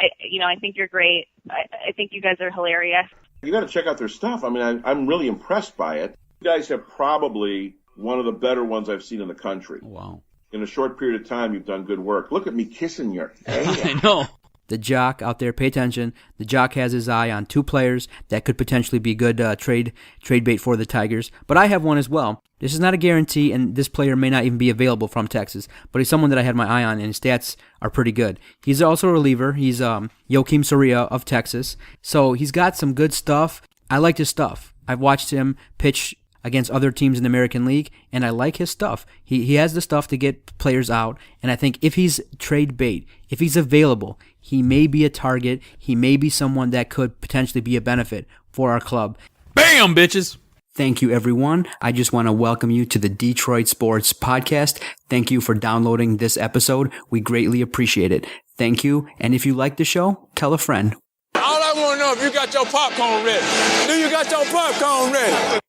I think you're great. I think you guys are hilarious. You got to check out their stuff. I mean, I'm really impressed by it. You guys have probably one of the better ones I've seen in the country. Wow. In a short period of time, you've done good work. Look at me kissing your ass. I know. The Jock out there, pay attention. The Jock has his eye on two players that could potentially be good trade bait for the Tigers. But I have one as well. This is not a guarantee, and this player may not even be available from Texas. But he's someone that I had my eye on, and his stats are pretty good. He's also a reliever. He's Joakim Soria of Texas. So he's got some good stuff. I like his stuff. I've watched him pitch against other teams in the American League, and I like his stuff. He has the stuff to get players out, and I think if he's trade bait, if he's available, he may be a target. He may be someone that could potentially be a benefit for our club. Bam, bitches! Thank you, everyone. I just want to welcome you to the Detroit Sports Podcast. Thank you for downloading this episode. We greatly appreciate it. Thank you, and if you like the show, tell a friend. All I want to know if you got your popcorn ready. Do you got your popcorn ready?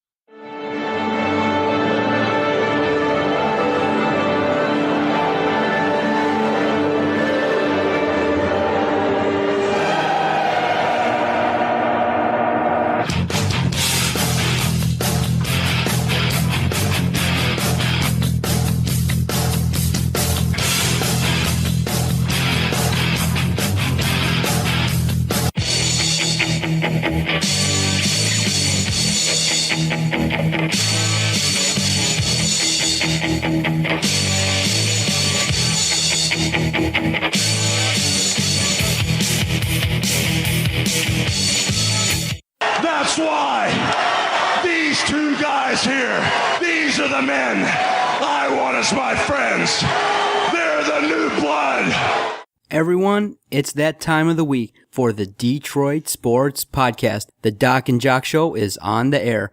That's why these two guys here, these are the men I want as my friends. They're the new blood. Everyone, it's that time of the week for the Detroit Sports Podcast. The Doc and Jock Show is on the air.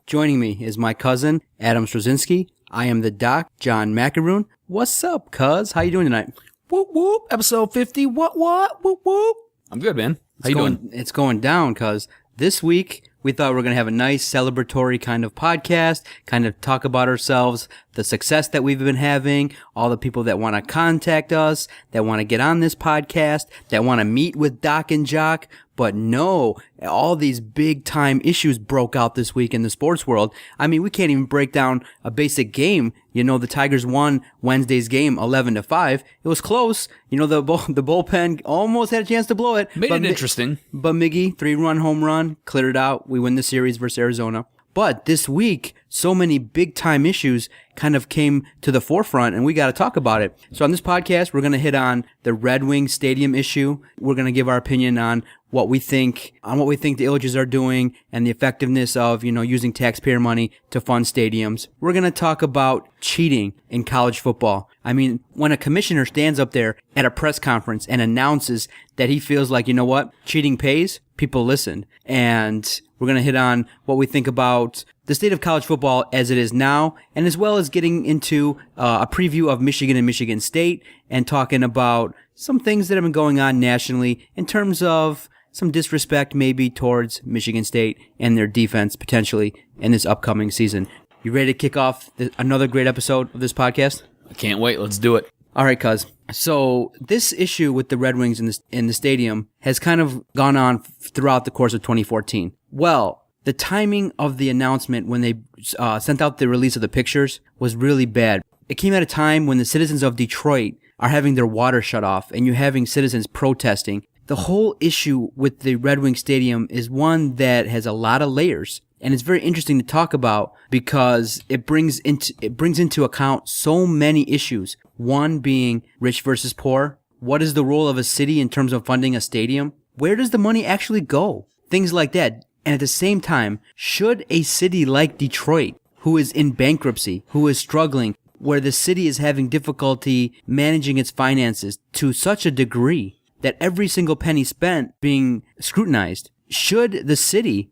Joining me is my cousin, Adam Straczynski. I am the Doc, John McAroon. What's up, cuz? How you doing tonight? Whoop, whoop. Episode 50. What? Whoop, whoop. I'm good, man. How you doing? It's going down, cuz this week we thought we were going to have a nice celebratory kind of podcast, kind of talk about ourselves, the success that we've been having, all the people that want to contact us, that want to get on this podcast, that want to meet with Doc and Jock. But no, all these big time issues broke out this week in the sports world. I mean, we can't even break down a basic game. You know, the Tigers won Wednesday's game 11-5. It was close. You know, the bullpen almost had a chance to blow it. Made it interesting. But Miggy, 3-run home run, cleared it out. We win the series versus Arizona. But this week, so many big-time issues kind of came to the forefront, and we got to talk about it. So on this podcast, we're going to hit on the Red Wing Stadium issue. We're going to give our opinion on what we think the Ilitches are doing and the effectiveness of, using taxpayer money to fund stadiums. We're going to talk about cheating in college football. I mean, when a commissioner stands up there at a press conference and announces that he feels like, you know what, cheating pays, people listen. And we're going to hit on what we think about the state of college football as it is now, and as well as getting into a preview of Michigan and Michigan State and talking about some things that have been going on nationally in terms of some disrespect maybe towards Michigan State and their defense potentially in this upcoming season. You ready to kick off another great episode of this podcast? I can't wait. Let's do it. All right, cuz. So this issue with the Red Wings in the stadium has kind of gone on throughout the course of 2014. Well, the timing of the announcement when they sent out the release of the pictures was really bad. It came at a time when the citizens of Detroit are having their water shut off and you're having citizens protesting. The whole issue with the Red Wing Stadium is one that has a lot of layers, and it's very interesting to talk about because it brings into account so many issues. One being rich versus poor. What is the role of a city in terms of funding a stadium? Where does the money actually go? Things like that. And at the same time, should a city like Detroit, who is in bankruptcy, who is struggling, where the city is having difficulty managing its finances to such a degree that every single penny spent being scrutinized, should the city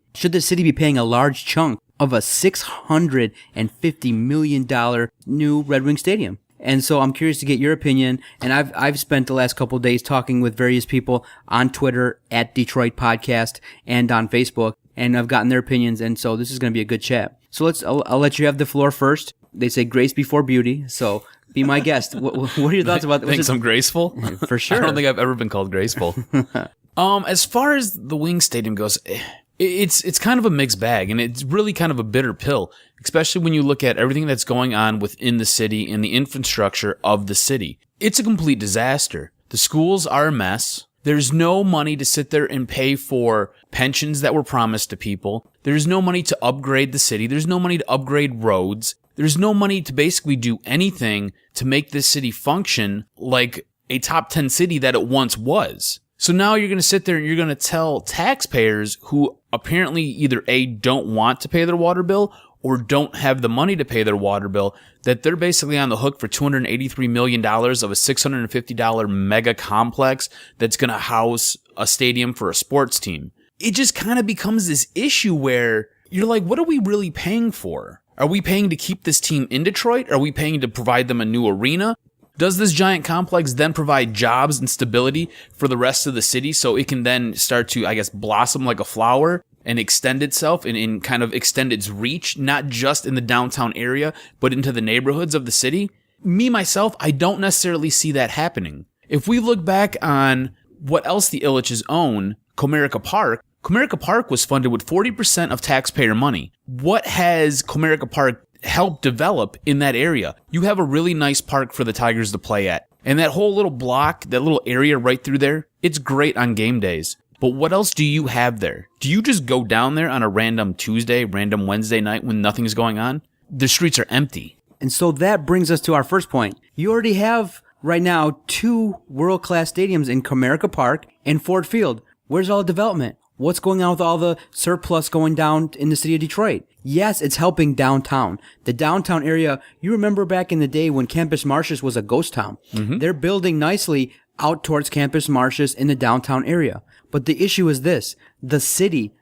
be paying a large chunk of a $650 million new Red Wing Stadium? And so I'm curious to get your opinion, and I've spent the last couple of days talking with various people on Twitter at Detroit Podcast and on Facebook, and I've gotten their opinions, and so this is going to be a good chat. So I'll let you have the floor first. They say grace before beauty, so Be my guest. What are your thoughts about that? Think I'm graceful? For sure. I don't think I've ever been called graceful. As far as the Wings Stadium goes, it's kind of a mixed bag, and it's really kind of a bitter pill, especially when you look at everything that's going on within the city and the infrastructure of the city. It's a complete disaster. The schools are a mess. There's no money to sit there and pay for pensions that were promised to people. There's no money to upgrade the city. There's no money to upgrade roads. There's no money to basically do anything to make this city function like a top 10 city that it once was. So now you're going to sit there and you're going to tell taxpayers who apparently either A, don't want to pay their water bill or don't have the money to pay their water bill that they're basically on the hook for $283 million of a $650 mega complex that's going to house a stadium for a sports team. It just kind of becomes this issue where you're like, what are we really paying for? Are we paying to keep this team in Detroit? Are we paying to provide them a new arena? Does this giant complex then provide jobs and stability for the rest of the city so it can then start to, I guess, blossom like a flower and extend itself and kind of extend its reach, not just in the downtown area, but into the neighborhoods of the city? Me, myself, I don't necessarily see that happening. If we look back on what else the Ilitches own, Comerica Park was funded with 40% of taxpayer money. What has Comerica Park helped develop in that area? You have a really nice park for the Tigers to play at. And that whole little block, that little area right through there, it's great on game days. But what else do you have there? Do you just go down there on a random Tuesday, random Wednesday night when nothing's going on? The streets are empty. And so that brings us to our first point. You already have right now 2 world-class stadiums in Comerica Park and Ford Field. Where's all the development? What's going on with all the surplus going down in the city of Detroit? Yes, it's helping downtown. The downtown area, you remember back in the day when Campus Martius was a ghost town. Mm-hmm. They're building nicely out towards Campus Martius in the downtown area. But the issue is this. The city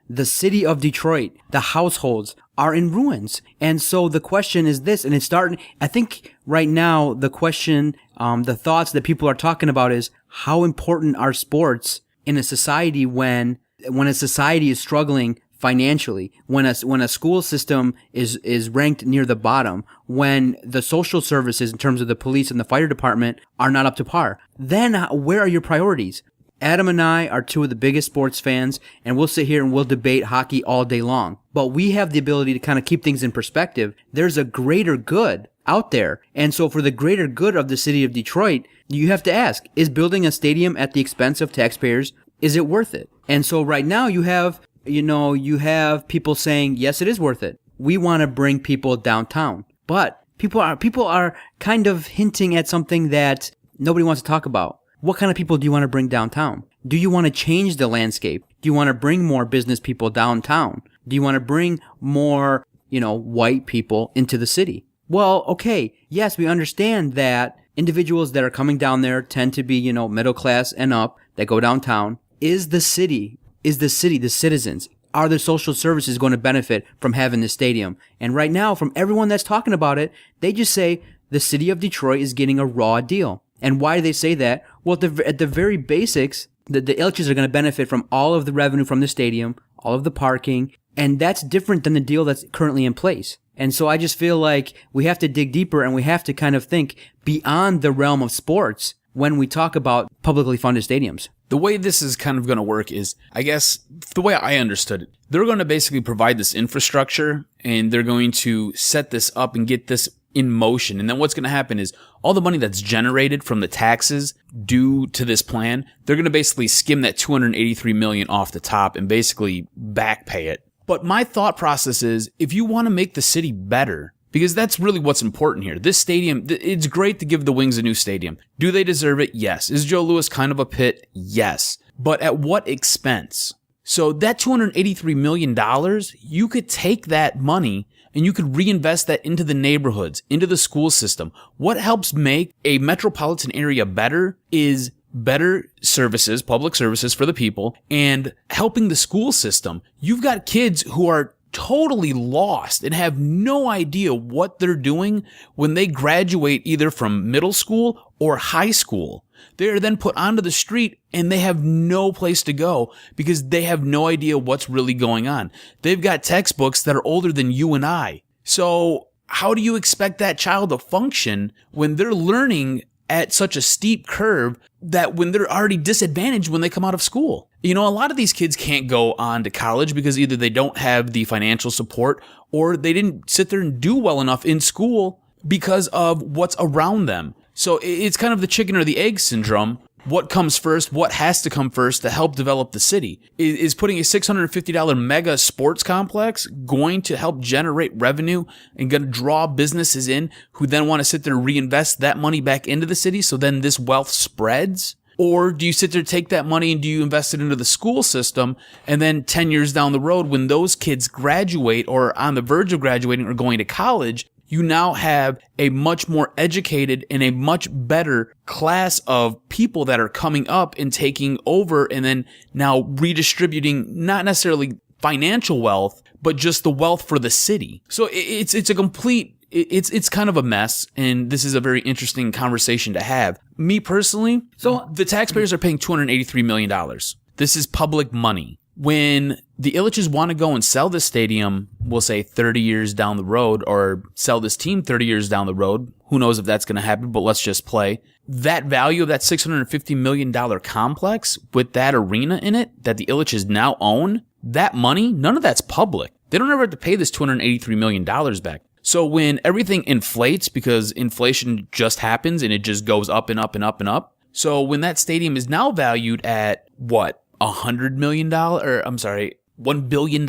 of Detroit, the households are in ruins. And so the question is this, and it's starting, I think right now the question, the thoughts that people are talking about is how important are sports in a society when a society is struggling financially, when a school system is ranked near the bottom, when the social services in terms of the police and the fire department are not up to par, then where are your priorities? Adam and I are 2 of the biggest sports fans, and we'll sit here and we'll debate hockey all day long. But we have the ability to kind of keep things in perspective. There's a greater good out there. And so for the greater good of the city of Detroit, you have to ask, is building a stadium at the expense of taxpayers, is it worth it? And so right now you have people saying, yes, it is worth it. We want to bring people downtown. But people are kind of hinting at something that nobody wants to talk about. What kind of people do you want to bring downtown? Do you want to change the landscape? Do you want to bring more business people downtown? Do you want to bring more, white people into the city? Well, okay. Yes, we understand that individuals that are coming down there tend to be, middle class and up that go downtown. Is the city, the citizens, are the social services going to benefit from having this stadium? And right now, from everyone that's talking about it, they just say the city of Detroit is getting a raw deal. And why do they say that? Well, at the very basics, the Ilitches are going to benefit from all of the revenue from the stadium, all of the parking, and that's different than the deal that's currently in place. And so I just feel like we have to dig deeper and we have to kind of think beyond the realm of sports when we talk about publicly funded stadiums. The way this is kind of going to work is, I guess, the way I understood it, they're going to basically provide this infrastructure and they're going to set this up and get this in motion. And then what's going to happen is all the money that's generated from the taxes due to this plan, they're going to basically skim that $283 million off the top and basically back pay it. But my thought process is, if you want to make the city better, because that's really what's important here. This stadium, it's great to give the Wings a new stadium. Do they deserve it? Yes. Is Joe Louis kind of a pit? Yes. But at what expense? So that $283 million, you could take that money and you could reinvest that into the neighborhoods, into the school system. What helps make a metropolitan area better is better services, public services for the people, and helping the school system. You've got kids who are totally lost and have no idea what they're doing when they graduate either from middle school or high school. They are then put onto the street and they have no place to go because they have no idea what's really going on. They've got textbooks that are older than you and I. So how do you expect that child to function when they're learning at such a steep curve that when they're already disadvantaged when they come out of school? You know, a lot of these kids can't go on to college because either they don't have the financial support or they didn't sit there and do well enough in school because of what's around them. So it's kind of the chicken or the egg syndrome. What comes first? What has to come first to help develop the city? Is putting a $650 mega sports complex going to help generate revenue and going to draw businesses in who then want to sit there and reinvest that money back into the city so then this wealth spreads? Or do you sit there, take that money, and do you invest it into the school system? And then 10 years down the road, when those kids graduate or on the verge of graduating or going to college, you now have a much more educated and a much better class of people that are coming up and taking over and then now redistributing not necessarily financial wealth, but just the wealth for the city. So it's a complete, it's kind of a mess, and this is a very interesting conversation to have. Me personally, so the taxpayers are paying $283 million. This is public money. When the Ilitches want to go and sell this stadium, we'll say 30 years down the road, or sell this team 30 years down the road, who knows if that's going to happen, but let's just play. That value of that $650 million complex with that arena in it that the Ilitches now own, that money, none of that's public. They don't ever have to pay this $283 million back. So when everything inflates, because inflation just happens and it just goes up and up and up and up. So when that stadium is now valued at what? $100 million, or I'm sorry, $1 billion.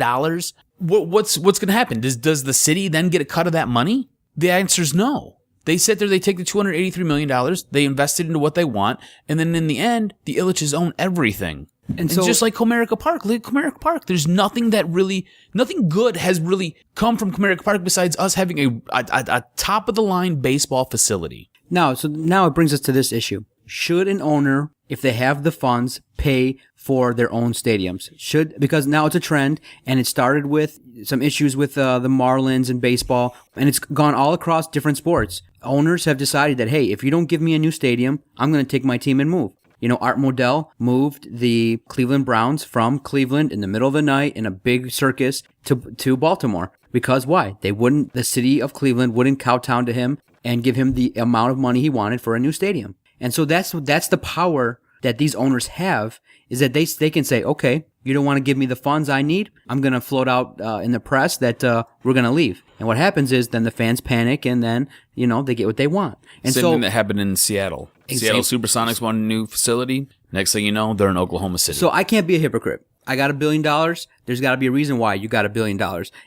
What's going to happen? Does the city then get a cut of that money? The answer is no. They sit there, they take the $283 million, they invest it into what they want, and then in the end, the Ilitches own everything. And so, just like Comerica Park, look at Comerica Park. There's nothing good has really come from Comerica Park besides us having a top of the line baseball facility. Now it brings us to this issue. Should an owner, if they have the funds, pay for their own stadiums? Because now it's a trend, and it started with some issues with the Marlins and baseball, and it's gone all across different sports. Owners have decided that, hey, if you don't give me a new stadium, I'm going to take my team and move. You know, Art Modell moved the Cleveland Browns from Cleveland in the middle of the night in a big circus to Baltimore. Because why? The city of Cleveland wouldn't kowtow to him and give him the amount of money he wanted for a new stadium. And so that's the power that these owners have, is that they can say, okay, you don't want to give me the funds I need, I'm going to float out in the press that we're going to leave. And what happens is then the fans panic, and then, you know, they get what they want. And same thing that happened in Seattle. Seattle Supersonics wanted a new facility. Next thing you know, they're in Oklahoma City. So I can't be a hypocrite. I got $1 billion. There's got to be a reason why you got $1 billion.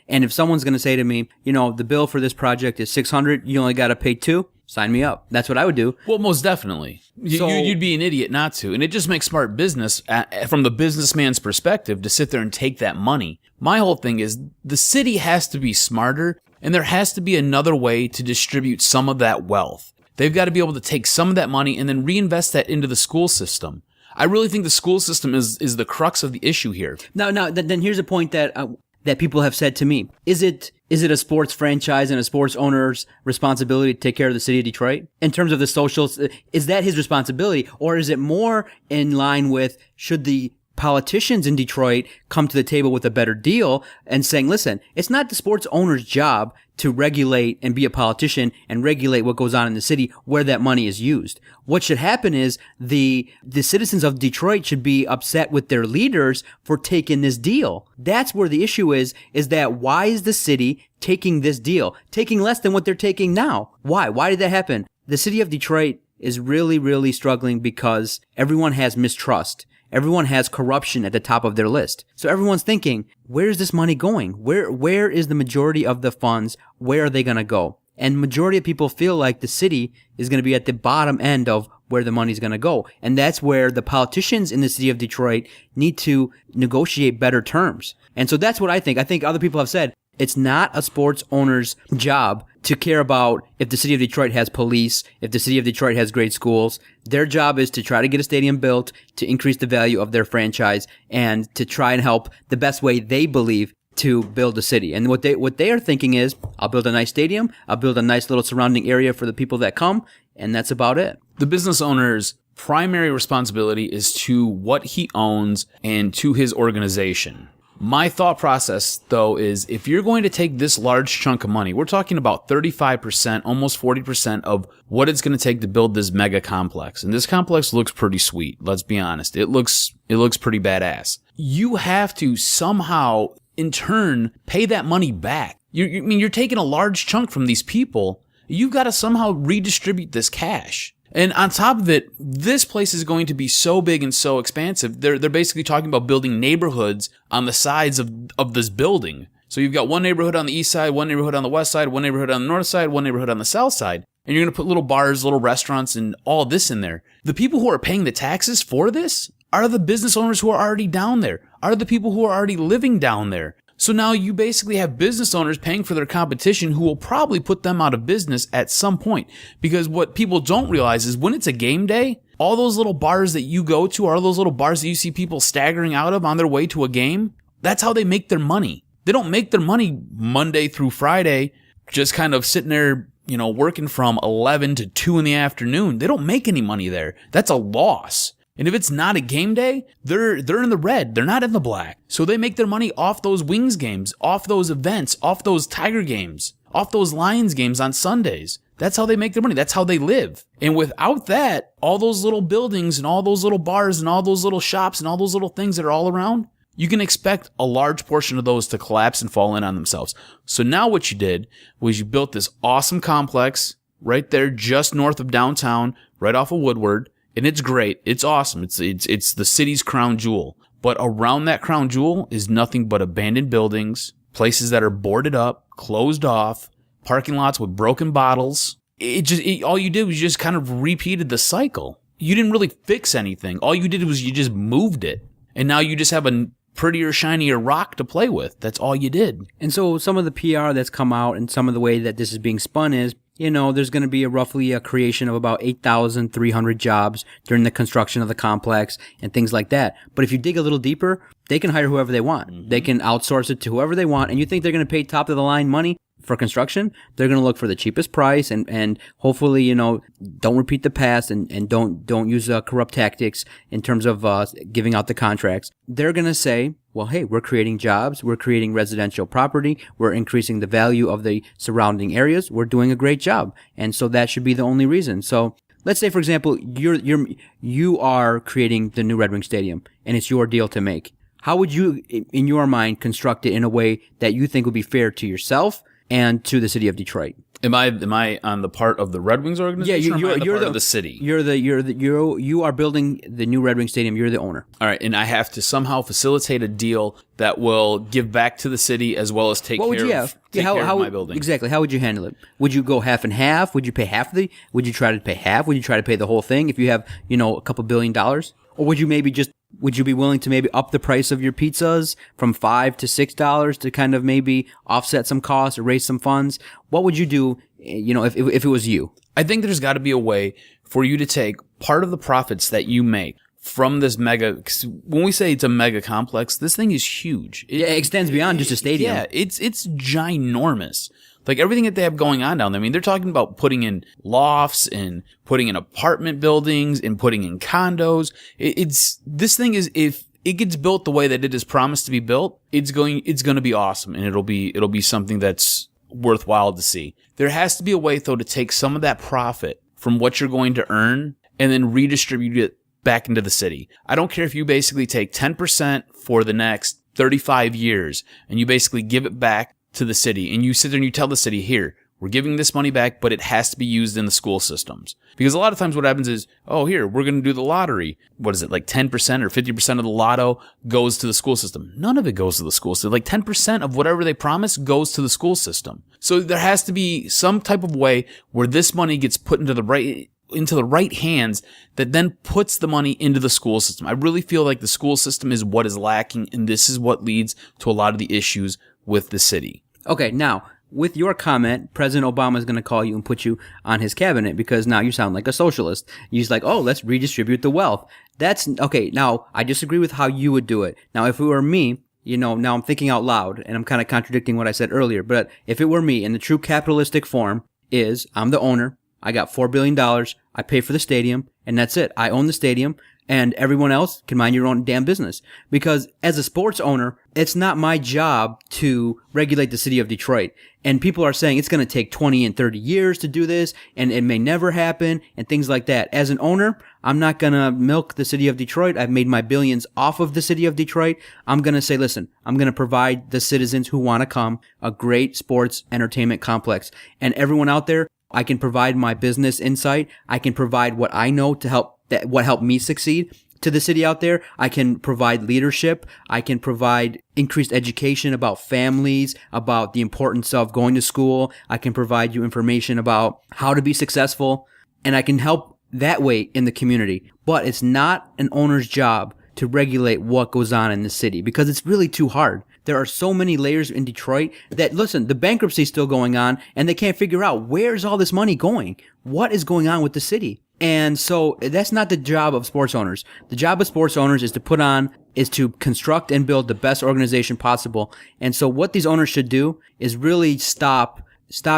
And if someone's going to say to me, you know, the bill for this project is $600, you only got to pay $2, sign me up. That's what I would do. Well, most definitely. You'd be an idiot not to. And it just makes smart business from the businessman's perspective to sit there and take that money. My whole thing is the city has to be smarter, and there has to be another way to distribute some of that wealth. They've got to be able to take some of that money and then reinvest that into the school system. I really think the school system is the crux of the issue here. Now, then here's a point that people have said to me. Is it a sports franchise and a sports owner's responsibility to take care of the city of Detroit? In terms of the socials, is that his responsibility? Or is it more in line with, should the politicians in Detroit come to the table with a better deal and saying, listen, it's not the sports owner's job to regulate and be a politician and regulate what goes on in the city where that money is used. What should happen is the citizens of Detroit should be upset with their leaders for taking this deal. That's where the issue is that why is the city taking this deal? Taking less than what they're taking now. Why? Why did that happen? The city of Detroit is really, really struggling because everyone has mistrust. Everyone has corruption at the top of their list. So everyone's thinking, where is this money going? Where is the majority of the funds? Where are they going to go? And majority of people feel like the city is going to be at the bottom end of where the money's going to go. And that's where the politicians in the city of Detroit need to negotiate better terms. And so that's what I think. I think other people have said, it's not a sports owner's job to care about if the city of Detroit has police, if the city of Detroit has great schools. Their job is to try to get a stadium built, to increase the value of their franchise, and to try and help the best way they believe to build a city. And what they are thinking is, I'll build a nice stadium, I'll build a nice little surrounding area for the people that come, and that's about it. The business owner's primary responsibility is to what he owns and to his organization. My thought process, though, is if you're going to take this large chunk of money, we're talking about 35%, almost 40% of what it's going to take to build this mega complex. And this complex looks pretty sweet. Let's be honest. It looks pretty badass. You have to somehow, in turn, pay that money back. You're taking a large chunk from these people. You've got to somehow redistribute this cash. And on top of it, this place is going to be so big and so expansive. They're basically talking about building neighborhoods on the sides of this building. So you've got one neighborhood on the east side, one neighborhood on the west side, one neighborhood on the north side, one neighborhood on the south side. And you're going to put little bars, little restaurants, and all this in there. The people who are paying the taxes for this are the business owners who are already down there, are the people who are already living down there. So now you basically have business owners paying for their competition who will probably put them out of business at some point. Because what people don't realize is when it's a game day, all those little bars that you go to, all those little bars that you see people staggering out of on their way to a game, that's how they make their money. They don't make their money Monday through Friday, just kind of sitting there, working from 11 to 2 in the afternoon. They don't make any money there. That's a loss. And if it's not a game day, they're in the red. They're not in the black. So they make their money off those Wings games, off those events, off those Tiger games, off those Lions games on Sundays. That's how they make their money. That's how they live. And without that, all those little buildings and all those little bars and all those little shops and all those little things that are all around, you can expect a large portion of those to collapse and fall in on themselves. So now what you did was you built this awesome complex right there just north of downtown, right off of Woodward. And it's great. It's awesome. It's the city's crown jewel. But around that crown jewel is nothing but abandoned buildings, places that are boarded up, closed off, parking lots with broken bottles. All you did was just kind of repeated the cycle. You didn't really fix anything. All you did was you just moved it. And now you just have a prettier, shinier rock to play with. That's all you did. And so some of the PR that's come out and some of the way that this is being spun is, there's going to be roughly a creation of about 8,300 jobs during the construction of the complex and things like that. But if you dig a little deeper, they can hire whoever they want. Mm-hmm. They can outsource it to whoever they want. And you think they're going to pay top of the line money for construction? They're going to look for the cheapest price and hopefully, don't repeat the past and don't use corrupt tactics in terms of giving out the contracts. They're going to say, well, hey, we're creating jobs, we're creating residential property, we're increasing the value of the surrounding areas, we're doing a great job. And so that should be the only reason. So let's say, for example, you are creating the new Red Wing Stadium and it's your deal to make. How would you, in your mind, construct it in a way that you think would be fair to yourself and to the city of Detroit? Am I on the part of the Red Wings organization? Yeah, you're the city. You are building the new Red Wing Stadium. You're the owner. All right, and I have to somehow facilitate a deal that will give back to the city as well as take care of my building. Exactly. How would you handle it? Would you go half and half? Would you pay half would you try to pay half? Would you try to pay the whole thing if you have, a couple $1 billion? Or would you would you be willing to maybe up the price of your pizzas from $5 to $6 to kind of maybe offset some costs or raise some funds? What would you do, if it was you? I think there's got to be a way for you to take part of the profits that you make from this mega. When we say it's a mega complex, this thing is huge. It extends beyond just a stadium. Yeah, it's ginormous. Like everything that they have going on down there. I mean, they're talking about putting in lofts and putting in apartment buildings and putting in condos. This thing is, if it gets built the way that it is promised to be built, it's going to be awesome, and it'll be something that's worthwhile to see. There has to be a way though to take some of that profit from what you're going to earn and then redistribute it back into the city. I don't care if you basically take 10% for the next 35 years and you basically give it back to the city, and you sit there and you tell the city, here, we're giving this money back, but it has to be used in the school systems. Because a lot of times what happens is, here, we're going to do the lottery. What is it, like 10% or 50% of the lotto goes to the school system? None of it goes to the school system. Like 10% of whatever they promise goes to the school system. So there has to be some type of way where this money gets put into the right hands that then puts the money into the school system. I really feel like the school system is what is lacking, and this is what leads to a lot of the issues with the city. Okay, now, with your comment, President Obama is going to call you and put you on his cabinet because now you sound like a socialist. He's like, let's redistribute the wealth. That's, okay, now, I disagree with how you would do it. Now, if it were me, now I'm thinking out loud, and I'm kind of contradicting what I said earlier, but if it were me, in the true capitalistic form, I'm the owner, I got $4 billion, I pay for the stadium, and that's it. I own the stadium. and everyone else can mind your own damn business. Because as a sports owner, it's not my job to regulate the city of Detroit. And people are saying it's going to take 20 and 30 years to do this, and it may never happen, and things like that. As an owner, I'm not going to milk the city of Detroit. I've made my billions off of the city of Detroit. I'm going to say, listen, I'm going to provide the citizens who want to come a great sports entertainment complex. And everyone out there, I can provide my business insight. I can provide what I know to help what helped me succeed to the city out there. I can provide leadership. I can provide increased education about families, about the importance of going to school. I can provide you information about how to be successful, and I can help that way in the community. But it's not an owner's job to regulate what goes on in the city, because it's really too hard. There are so many layers in Detroit that, listen, the bankruptcy is still going on, and they can't figure out where's all this money going? What is going on with the city? And so that's not the job of sports owners. The job of sports owners is to construct and build the best organization possible. And so what these owners should do is really stop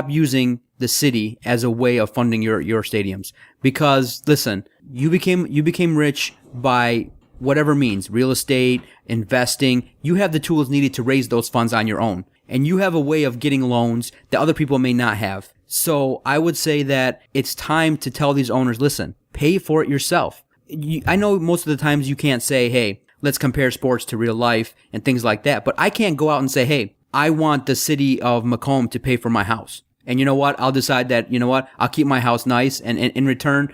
using the city as a way of funding your stadiums. Because listen, you became rich by whatever means, real estate, investing. You have the tools needed to raise those funds on your own. And you have a way of getting loans that other people may not have. So I would say that it's time to tell these owners, listen, pay for it yourself. I know most of the times you can't say, hey, let's compare sports to real life and things like that. But I can't go out and say, hey, I want the city of Macomb to pay for my house. And you know what? I'll decide that, you know what? I'll keep my house nice. And in return,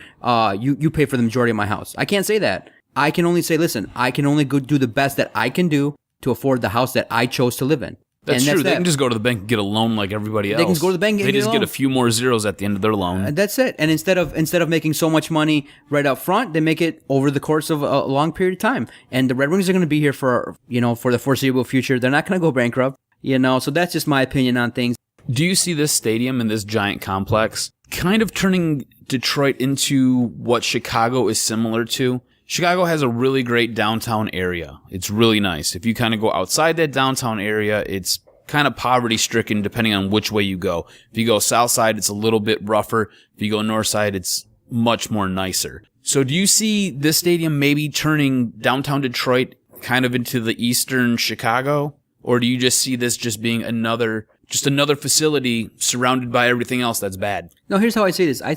you pay for the majority of my house. I can't say that. I can only say, listen, I can only go do the best that I can do to afford the house that I chose to live in. That's true. They can just go to the bank and get a loan like everybody else. They can go to the bank and get a loan. They just get a few more zeros at the end of their loan. That's it. And instead of making so much money right up front, they make it over the course of a long period of time. And the Red Wings are going to be here for the foreseeable future. They're not going to go bankrupt. So that's just my opinion on things. Do you see this stadium and this giant complex kind of turning Detroit into what Chicago is similar to? Chicago has a really great downtown area. It's really nice. If you kind of go outside that downtown area, it's kind of poverty-stricken depending on which way you go. If you go south side, it's a little bit rougher. If you go north side, it's much more nicer. So do you see this stadium maybe turning downtown Detroit kind of into the eastern Chicago? Or do you just see this just being another facility surrounded by everything else that's bad? No, here's how I see this. I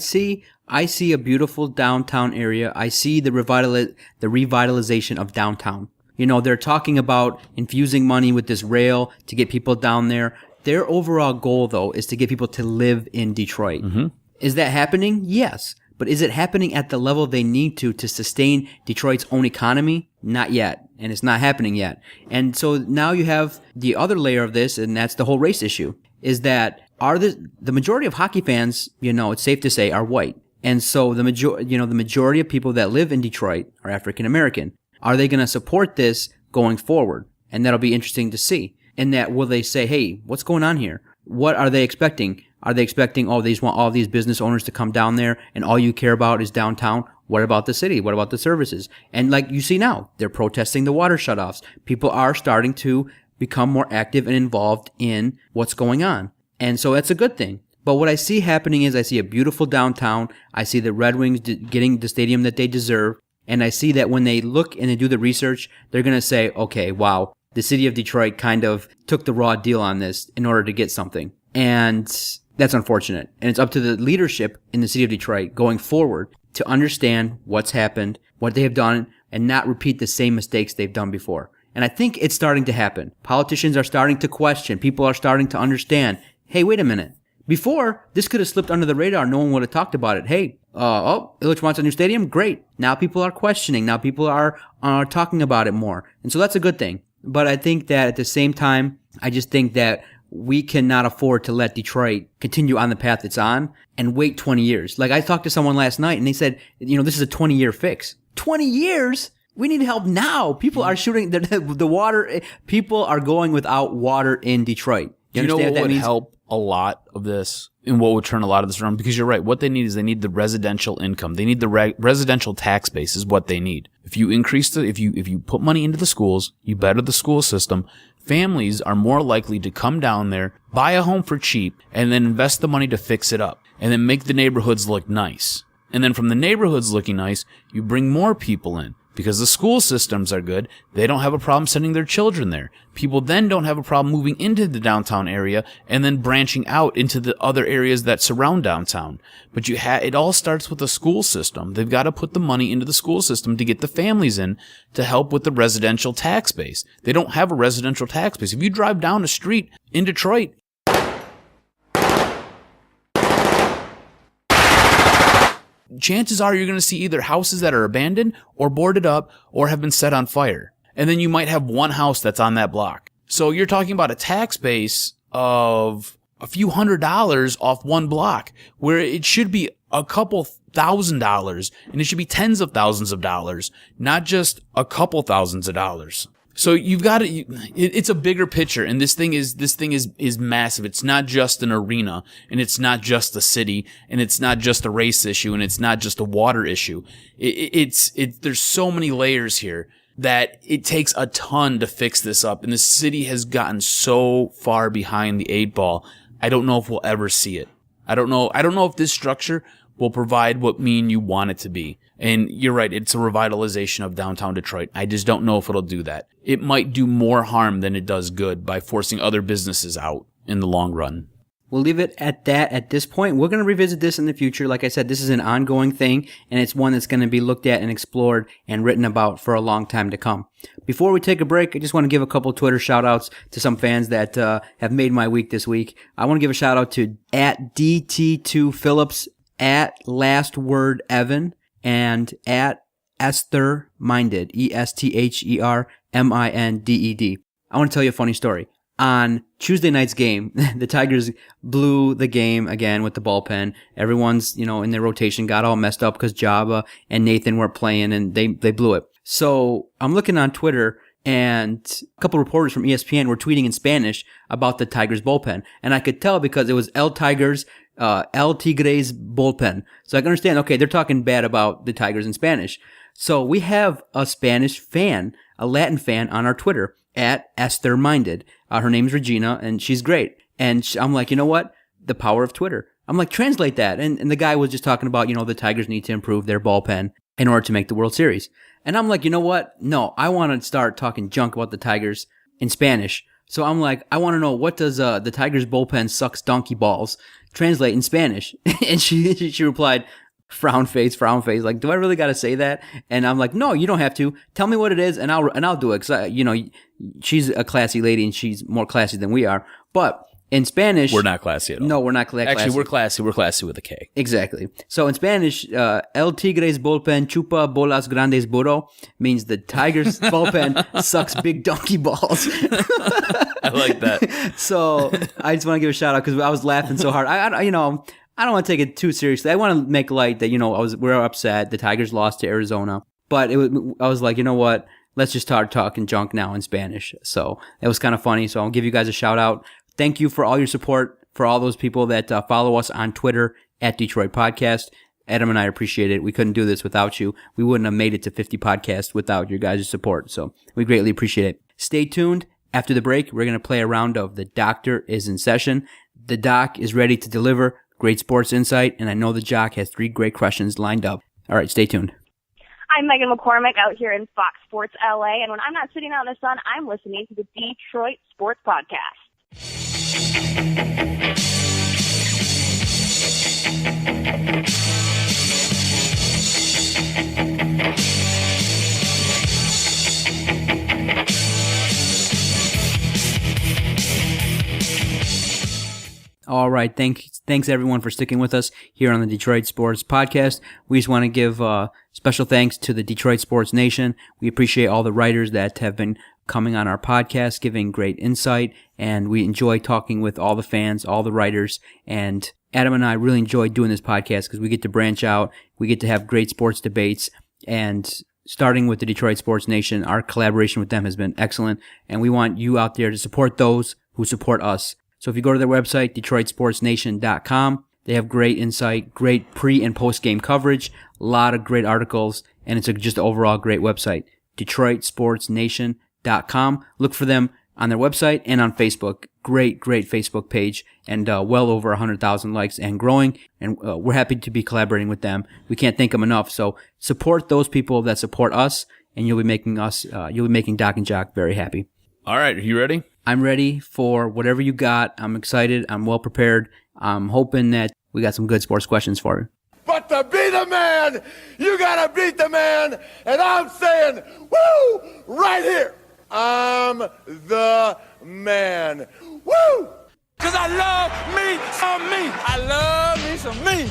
see a beautiful downtown area. I see the revitalization of downtown. They're talking about infusing money with this rail to get people down there. Their overall goal, though, is to get people to live in Detroit. Mm-hmm. Is that happening? Yes. But is it happening at the level they need to sustain Detroit's own economy? Not yet. And it's not happening yet. And so now you have the other layer of this, and that's the whole race issue, is that the majority of hockey fans, it's safe to say, are white. And so the majority of people that live in Detroit are African American. Are they going to support this going forward? And that'll be interesting to see. And that will they say, hey, what's going on here? What are they expecting? Are they expecting, these want all these business owners to come down there and all you care about is downtown? What about the city? What about the services? And like you see now, they're protesting the water shutoffs. People are starting to become more active and involved in what's going on. And so that's a good thing. But what I see happening is I see a beautiful downtown. I see the Red Wings getting the stadium that they deserve. And I see that when they look and they do the research, they're going to say, okay, wow, the city of Detroit kind of took the raw deal on this in order to get something. And that's unfortunate. And it's up to the leadership in the city of Detroit going forward to understand what's happened, what they have done, and not repeat the same mistakes they've done before. And I think it's starting to happen. Politicians are starting to question. People are starting to understand, hey, wait a minute. Before, this could have slipped under the radar. No one would have talked about it. Hey, Ilitch wants a new stadium? Great. Now people are questioning. Now people are talking about it more. And so that's a good thing. But I think that at the same time, I just think that we cannot afford to let Detroit continue on the path it's on and wait 20 years. Like I talked to someone last night and they said, this is a 20-year fix. 20 years? We need help now. People are shooting the water. People are going without water in Detroit. You know what would help a lot of this and what would turn a lot of this around? Because you're right. What they need is they need the residential income. They need the residential tax base is what they need. If you increase if you put money into the schools, you better the school system, families are more likely to come down there, buy a home for cheap, and then invest the money to fix it up and then make the neighborhoods look nice. And then from the neighborhoods looking nice, you bring more people in. Because the school systems are good, they don't have a problem sending their children there. People then don't have a problem moving into the downtown area and then branching out into the other areas that surround downtown. But it all starts with the school system. They've got to put the money into the school system to get the families in to help with the residential tax base. They don't have a residential tax base. If you drive down a street in Detroit, chances are you're going to see either houses that are abandoned or boarded up or have been set on fire. And then you might have one house that's on that block. So you're talking about a tax base of a few $100s off one block, where it should be a couple $1,000s, and it should be tens of thousands of dollars, not just a couple thousands of dollars. So you've got to, it's a bigger picture, and this thing is massive. It's not just an arena, and it's not just a city, and it's not just a race issue, and it's not just a water issue. There's so many layers here that it takes a ton to fix this up, and the city has gotten so far behind the 8 ball. I don't know if we'll ever see it. I don't know if this structure will provide what me and you want it to be. And you're right, it's a revitalization of downtown Detroit. I just don't know if it'll do that. It might do more harm than it does good by forcing other businesses out in the long run. We'll leave it at that at this point. We're going to revisit this in the future. Like I said, this is an ongoing thing, and it's one that's going to be looked at and explored and written about for a long time to come. Before we take a break, I just want to give a couple Twitter shout-outs to some fans that have made my week this week. I want to give a shout-out to @DT2Phillips, @LastWordEvan, and @EstherMinded, EstherMinded. I want to tell you a funny story. On Tuesday night's game, the Tigers blew the game again with the bullpen. Everyone's, in their rotation got all messed up because Java and Nathan weren't playing, and they blew it. So I'm looking on Twitter, and a couple reporters from ESPN were tweeting in Spanish about the Tigers bullpen. And I could tell because it was El Tigres bullpen. So I can understand, okay, they're talking bad about the Tigers in Spanish. So we have a Spanish fan, a Latin fan on our Twitter, @EstherMinded. Her name's Regina, and she's great. And I'm like, you know what? The power of Twitter. I'm like, translate that. And the guy was just talking about, the Tigers need to improve their bullpen in order to make the World Series. And I'm like, you know what? No, I want to start talking junk about the Tigers in Spanish. So I'm like, I want to know, what does the Tigers bullpen sucks donkey balls translate in Spanish? And she replied, frown face, like, do I really got to say that? And I'm like, no, you don't have to. Tell me what it is, and I'll do it. Cause she's a classy lady, and she's more classy than we are. But in Spanish, we're not classy at all. No, we're not classy. Actually, we're classy. We're classy with a K. Exactly. So in Spanish, El Tigres bullpen chupa bolas grandes burro means the Tigers bullpen sucks big donkey balls. I like that. So I just want to give a shout out because I was laughing so hard. I don't want to take it too seriously. I want to make light that, we're upset. The Tigers lost to Arizona. But I was like, you know what? Let's just start talking junk now in Spanish. So it was kind of funny. So I'll give you guys a shout out. Thank you for all your support, for all those people that follow us on Twitter @Detroit Podcast. Adam and I appreciate it. We couldn't do this without you. We wouldn't have made it to 50 podcasts without your guys' support. So we greatly appreciate it. Stay tuned. After the break, we're going to play a round of The Doctor is in Session. The doc is ready to deliver great sports insight, and I know the Jock has 3 great questions lined up. All right, stay tuned. I'm Megan McCormick out here in Fox Sports LA, and when I'm not sitting out in the sun, I'm listening to the Detroit Sports Podcast. All right. Thanks everyone for sticking with us here on the Detroit Sports Podcast. We just want to give special thanks to the Detroit Sports Nation. We appreciate all the writers that have been coming on our podcast, giving great insight, and we enjoy talking with all the fans, all the writers, and Adam and I really enjoy doing this podcast because we get to branch out, we get to have great sports debates, and starting with the Detroit Sports Nation, our collaboration with them has been excellent, and we want you out there to support those who support us. So if you go to their website, DetroitSportsNation.com, they have great insight, great pre- and post-game coverage, a lot of great articles, and it's just an overall great website. DetroitSportsNation.com. Look for them on their website and on Facebook. Great Facebook page, and well over 100,000 likes and growing, and we're happy to be collaborating with them. We can't thank them enough. So support those people that support us, and you'll be making Doc and Jock very happy. All right, are you ready? I'm ready for whatever you got. I'm excited. I'm well prepared. I'm hoping that we got some good sports questions for you. But to be the man, you gotta beat the man. And I'm saying, woo, right here. I'm the man. Woo! Cause I love me some me. I love me some me.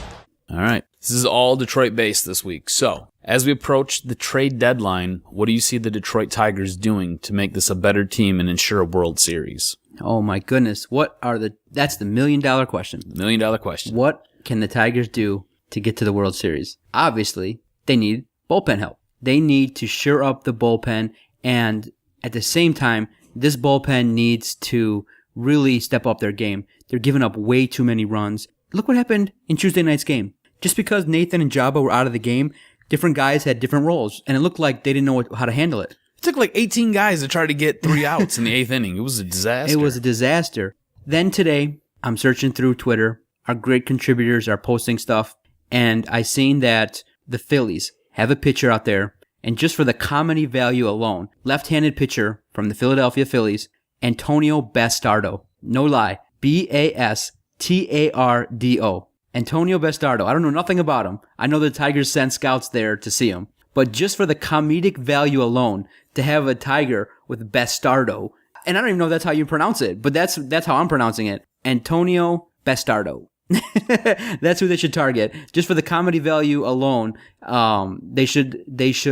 All right. This is all Detroit-based this week. So, as we approach the trade deadline, what do you see the Detroit Tigers doing to make this a better team and ensure a World Series? Oh my goodness. That's the $1 million question. $1 million question. What can the Tigers do to get to the World Series? Obviously, they need bullpen help. They need to shore up the bullpen, and at the same time, this bullpen needs to really step up their game. They're giving up way too many runs. Look what happened in Tuesday night's game. Just because Nathan and Jabba were out of the game, different guys had different roles, and it looked like they didn't know how to handle it. It took like 18 guys to try to get 3 outs in the 8th inning. It was a disaster. It was a disaster. Then today, I'm searching through Twitter. Our great contributors are posting stuff, and I seen that the Phillies have a pitcher out there, and just for the comedy value alone, left-handed pitcher from the Philadelphia Phillies, Antonio Bastardo. No lie. Bastardo. Antonio Bastardo. I don't know nothing about him. I know the Tigers sent scouts there to see him. But just for the comedic value alone, to have a Tiger with Bastardo, and I don't even know if that's how you pronounce it, but that's how I'm pronouncing it. Antonio Bastardo. That's who they should target. Just for the comedy value alone, they should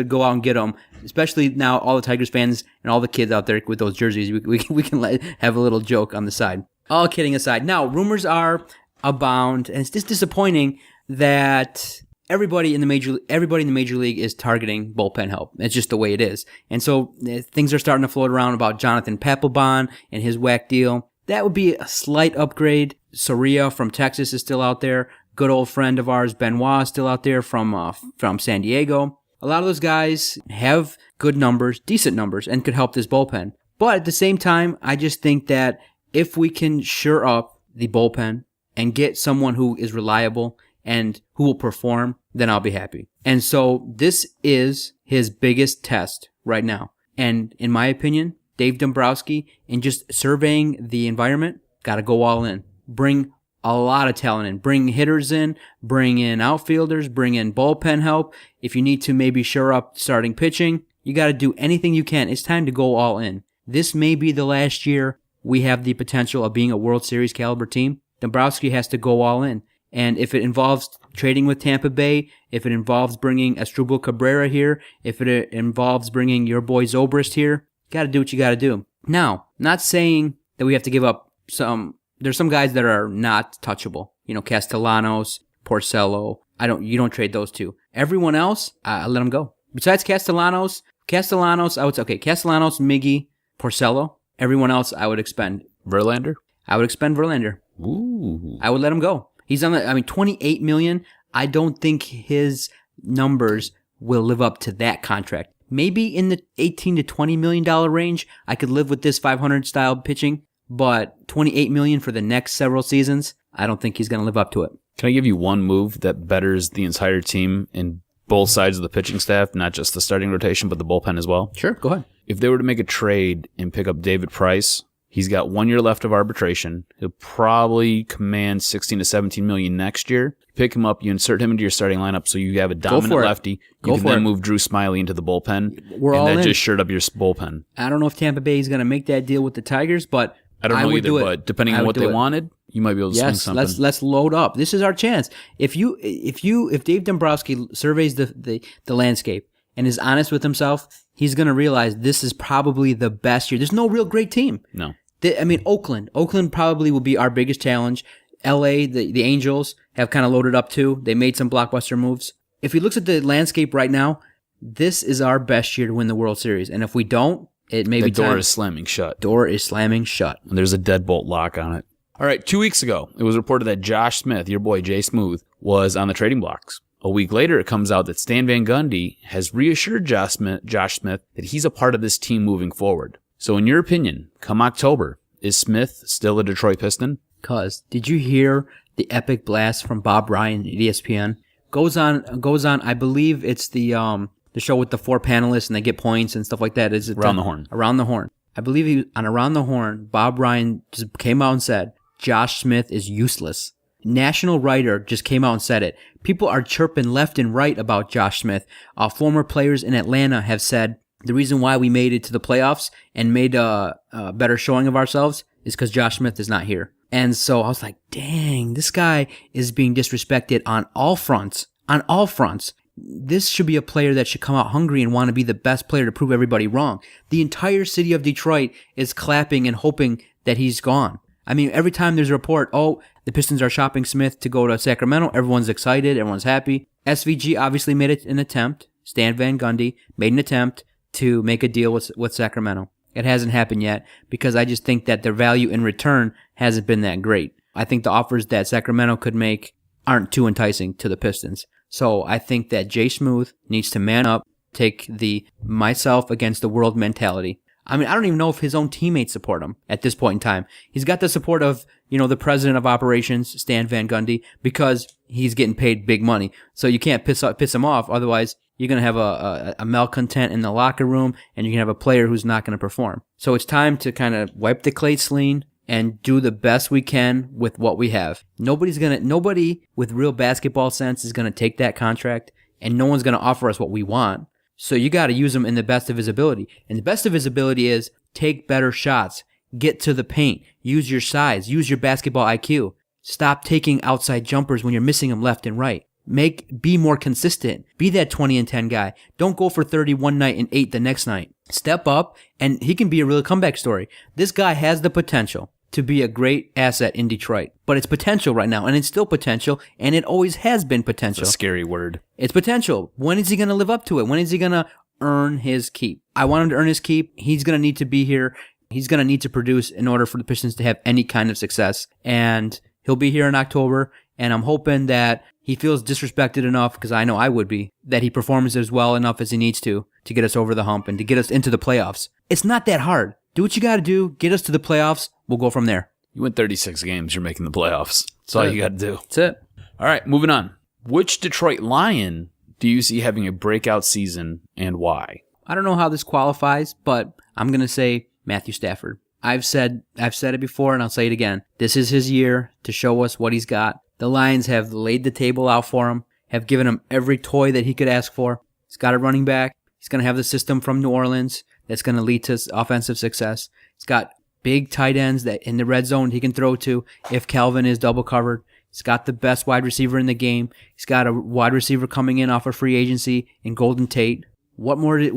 go out and get him. Especially now, all the Tigers fans and all the kids out there with those jerseys, we can have a little joke on the side. All kidding aside, now rumors are abound, and it's just disappointing that everybody in the major league is targeting bullpen help. It's just the way it is. And so things are starting to float around about Jonathan Papelbon and his whack deal. That would be a slight upgrade. Soria from Texas is still out there. Good old friend of ours, Benoit, is still out there from San Diego. A lot of those guys have good numbers, decent numbers, and could help this bullpen. But at the same time, I just think that if we can shore up the bullpen and get someone who is reliable and who will perform, then I'll be happy. And so this is his biggest test right now. And in my opinion, Dave Dombrowski, in just surveying the environment, got to go all in. Bring a lot of talent in. Bring hitters in. Bring in outfielders. Bring in bullpen help. If you need to maybe shore up starting pitching, you got to do anything you can. It's time to go all in. This may be the last year we have the potential of being a World Series caliber team. Dombrowski has to go all in. And if it involves trading with Tampa Bay, if it involves bringing Asdrubal Cabrera here, if it involves bringing your boy Zobrist here, you got to do what you got to do. Now, not saying that we have to give up there's some guys that are not touchable. Castellanos, Porcello. You don't trade those two. Everyone else, I let them go. Besides Castellanos, I would say, okay, Castellanos, Miggy, Porcello. Everyone else, I would expend. Verlander? I would expend Verlander. Ooh. I would let him go. He's on $28 million. I don't think his numbers will live up to that contract. Maybe in the $18 to $20 million range, I could live with this 500 style pitching, but $28 million for the next several seasons, I don't think he's going to live up to it. Can I give you one move that betters the entire team in both sides of the pitching staff, not just the starting rotation, but the bullpen as well? Sure, go ahead. If they were to make a trade and pick up David Price, he's got 1 year left of arbitration. He'll probably command $16 to $17 million next year. Pick him up, you insert him into your starting lineup so you have a dominant lefty. You can then move Drew Smyly into the bullpen, and that just shored up your bullpen. I don't know if Tampa Bay is going to make that deal with the Tigers, but I don't know either, but depending on what they wanted, you might be able to swing something. Let's load up. This is our chance. If Dave Dombrowski surveys the landscape and is honest with himself, he's going to realize this is probably the best year. There's no real great team. No. Oakland probably will be our biggest challenge. LA, the Angels have kind of loaded up too. They made some blockbuster moves. If he looks at the landscape right now, this is our best year to win the World Series. And if we don't, it may be time. The door is slamming shut. Door is slamming shut. And there's a deadbolt lock on it. All right, 2 weeks ago, it was reported that Josh Smith, your boy Jay Smooth, was on the trading blocks. A week later, it comes out that Stan Van Gundy has reassured Josh Smith that he's a part of this team moving forward. So in your opinion, come October, is Smith still a Detroit Piston? Cuz, did you hear the epic blast from Bob Ryan at ESPN? Goes on, I believe it's the the show with the 4 panelists and they get points and stuff like that. Is it Around the Horn. Around the Horn. I believe on Around the Horn, Bob Ryan just came out and said, Josh Smith is useless. National writer just came out and said it. People are chirping left and right about Josh Smith. Former players in Atlanta have said the reason why we made it to the playoffs and made a better showing of ourselves is because Josh Smith is not here. And so I was like, dang, this guy is being disrespected on all fronts. On all fronts. This should be a player that should come out hungry and want to be the best player to prove everybody wrong. The entire city of Detroit is clapping and hoping that he's gone. I mean, every time there's a report, oh, the Pistons are shopping Smith to go to Sacramento, everyone's excited, everyone's happy. SVG obviously made an attempt. Stan Van Gundy made an attempt to make a deal with Sacramento. It hasn't happened yet because I just think that their value in return hasn't been that great. I think the offers that Sacramento could make aren't too enticing to the Pistons. So I think that Jay Smooth needs to man up, take the myself against the world mentality. I mean, I don't even know if his own teammates support him at this point in time. He's got the support of, the president of operations, Stan Van Gundy, because he's getting paid big money. So you can't piss him off. Otherwise, you're going to have a malcontent in the locker room and you're going to have a player who's not going to perform. So it's time to kind of wipe the slate clean and do the best we can with what we have. Nobody with real basketball sense is going to take that contract, and no one's going to offer us what we want. So you got to use him in the best of his ability. And the best of his ability is take better shots, get to the paint, use your size, use your basketball IQ. Stop taking outside jumpers when you're missing them left and right. Be more consistent. Be that 20 and 10 guy. Don't go for 30 one night and 8 the next night. Step up, and he can be a real comeback story. This guy has the potential to be a great asset in Detroit. But it's potential right now, and it's still potential, and it always has been potential. It's a scary word. It's potential. When is he going to live up to it? When is he going to earn his keep? I want him to earn his keep. He's going to need to be here. He's going to need to produce in order for the Pistons to have any kind of success. And he'll be here in October, and I'm hoping that he feels disrespected enough, because I know I would be, that he performs as well enough as he needs to get us over the hump and to get us into the playoffs. It's not that hard. Do what you got to do. Get us to the playoffs. We'll go from there. You win 36 games, you're making the playoffs. That's all you got to do. That's it. All right, moving on. Which Detroit Lion do you see having a breakout season and why? I don't know how this qualifies, but I'm going to say Matthew Stafford. I've said it before, and I'll say it again. This is his year to show us what he's got. The Lions have laid the table out for him, have given him every toy that he could ask for. He's got a running back. He's going to have the system from New Orleans that's going to lead to offensive success. He's got big tight ends that in the red zone he can throw to if Calvin is double covered. He's got the best wide receiver in the game. He's got a wide receiver coming in off of free agency in Golden Tate. What more does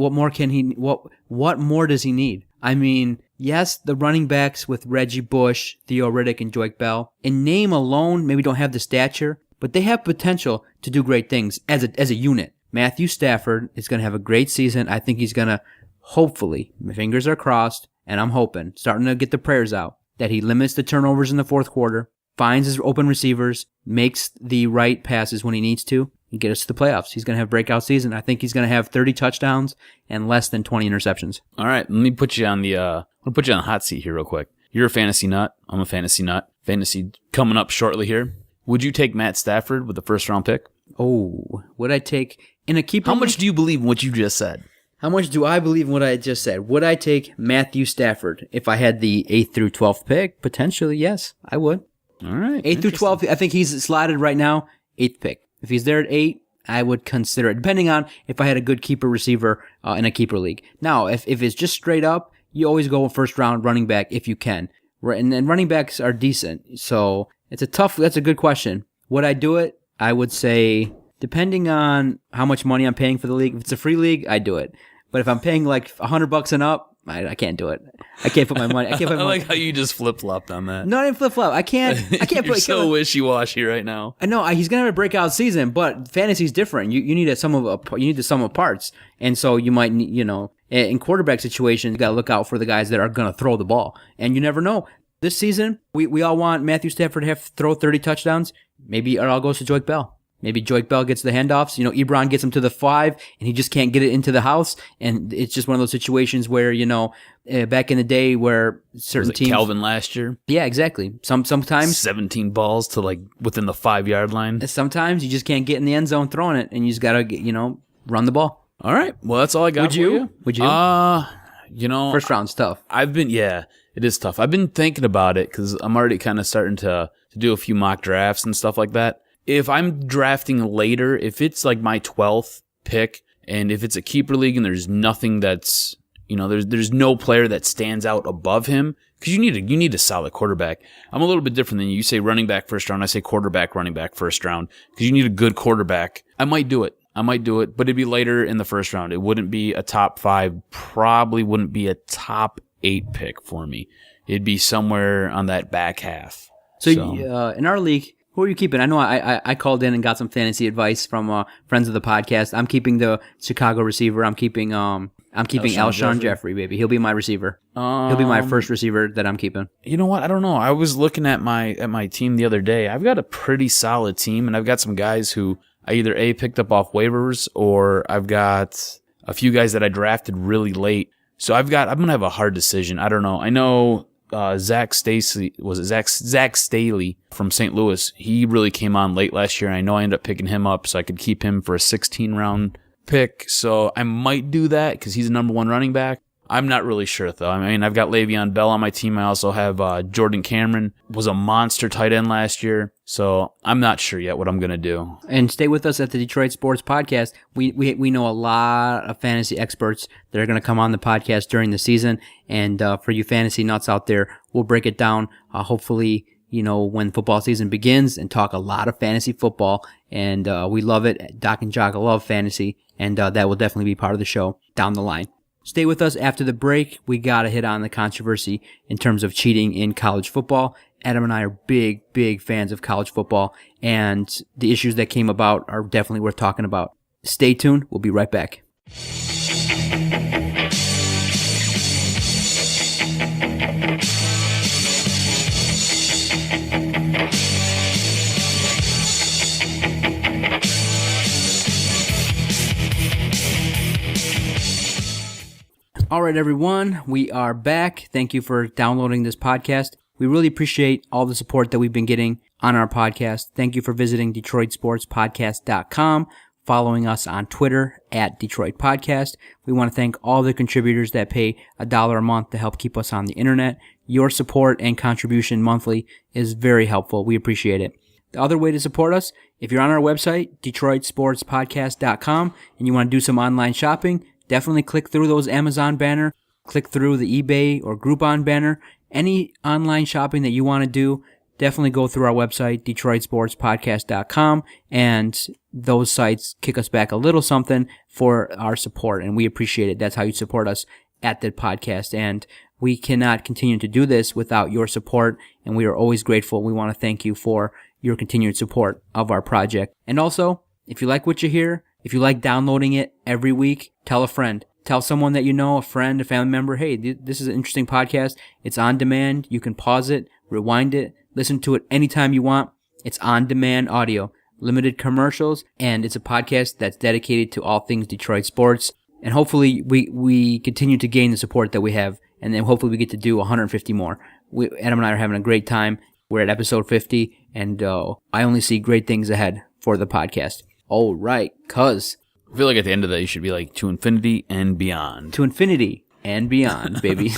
he need? I mean, yes, the running backs with Reggie Bush, Theo Riddick, and Joique Bell, in name alone, maybe don't have the stature, but they have potential to do great things as a unit. Matthew Stafford is going to have a great season. I think he's going to, hopefully, my fingers are crossed, and I'm hoping, starting to get the prayers out, that he limits the turnovers in the fourth quarter, finds his open receivers, makes the right passes when he needs to, and get us to the playoffs. He's going to have a breakout season. I think he's going to have 30 touchdowns and less than 20 interceptions. All right, let me put you on the hot seat here real quick. You're a fantasy nut. I'm a fantasy nut. Fantasy coming up shortly here. Would you take Matt Stafford with the first round pick? Oh, would I take in a keeper? How much do you believe in what you just said? How much do I believe in what I just said? Would I take Matthew Stafford if I had the 8th through 12th pick? Potentially, yes, I would. All right. 8 through 12, I think he's slotted right now, 8th pick. If he's there at 8, I would consider it, depending on if I had a good keeper receiver in a keeper league. Now, if it's just straight up, you always go first round running back if you can. And then running backs are decent. So that's a good question. Would I do it? I would say, depending on how much money I'm paying for the league. If it's a free league, I do it. But if I'm paying like $100 and up, I can't do it. I can't put my money. I like how you just flip flopped on that. No, I didn't flip flop. I can't. You're put. so wishy washy right now. I know he's gonna have a breakout season, but fantasy's different. You need the sum of parts, and so you might in quarterback situations you gotta look out for the guys that are gonna throw the ball, and you never know. This season, we all want Matthew Stafford to throw 30 touchdowns. Maybe it all goes to Joique Bell. Maybe Joique Bell gets the handoffs. Ebron gets him to the 5, and he just can't get it into the house. And it's just one of those situations where, back in the day where certain teams... Calvin last year? Yeah, exactly. Sometimes... 17 balls to, within the 5-yard line. Sometimes you just can't get in the end zone throwing it, and you just got to, run the ball. All right. Well, that's all I got. Would you? Would you? First round's tough. It is tough. I've been thinking about it because I'm already kind of starting to do a few mock drafts and stuff like that. If I'm drafting later, if it's like my 12th pick, and if it's a keeper league and there's nothing that's, there's no player that stands out above him, because you need a solid quarterback. I'm a little bit different than you. You say running back first round, I say quarterback, running back first round, because you need a good quarterback. I might do it, but it'd be later in the first round. It wouldn't be a top 5, probably wouldn't be a top 8 pick for me. It'd be somewhere on that back half. So in our league, who are you keeping? I know I called in and got some fantasy advice from friends of the podcast. I'm keeping the Chicago receiver. I'm keeping Alshon Jeffrey, baby. He'll be my receiver. He'll be my first receiver that I'm keeping. You know what? I don't know. I was looking at my team the other day. I've got a pretty solid team, and I've got some guys who I either picked up off waivers, or I've got a few guys that I drafted really late. So I'm gonna have a hard decision. I don't know. I know Zach Staley from St. Louis. He really came on late last year, and I know I ended up picking him up so I could keep him for a 16-round pick. So I might do that because he's a number 1 running back. I'm not really sure, though. I mean, I've got Le'Veon Bell on my team. I also have Jordan Cameron, was a monster tight end last year. So I'm not sure yet what I'm going to do. And stay with us at the Detroit Sports Podcast. We know a lot of fantasy experts that are going to come on the podcast during the season. And for you fantasy nuts out there, we'll break it down, hopefully, when football season begins, and talk a lot of fantasy football. And we love it. Doc and Jock love fantasy. And that will definitely be part of the show down the line. Stay with us after the break. We got to hit on the controversy in terms of cheating in college football. Adam and I are big, big fans of college football, and the issues that came about are definitely worth talking about. Stay tuned. We'll be right back. All right, everyone, we are back. Thank you for downloading this podcast. We really appreciate all the support that we've been getting on our podcast. Thank you for visiting DetroitSportsPodcast.com, following us on Twitter at Detroit Podcast. We want to thank all the contributors that pay $1 a month to help keep us on the internet. Your support and contribution monthly is very helpful. We appreciate it. The other way to support us, if you're on our website, DetroitSportsPodcast.com, and you want to do some online shopping, definitely click through those Amazon banner, click through the eBay or Groupon banner. Any online shopping that you want to do, definitely go through our website, DetroitSportsPodcast.com, and those sites kick us back a little something for our support, and we appreciate it. That's how you support us at the podcast, and we cannot continue to do this without your support, and we are always grateful. We want to thank you for your continued support of our project. And also, if you like what you hear, if you like downloading it every week, tell a friend. Tell someone that you know, a friend, a family member, hey, this is an interesting podcast. It's on demand. You can pause it, rewind it, listen to it anytime you want. It's on-demand audio, limited commercials, and it's a podcast that's dedicated to all things Detroit sports. And hopefully we continue to gain the support that we have, and then hopefully we get to do 150 more. Adam and I are having a great time. We're at episode 50, and I only see great things ahead for the podcast. All right, cuz I feel like at the end of that, you should be like, to infinity and beyond. To infinity and beyond, baby.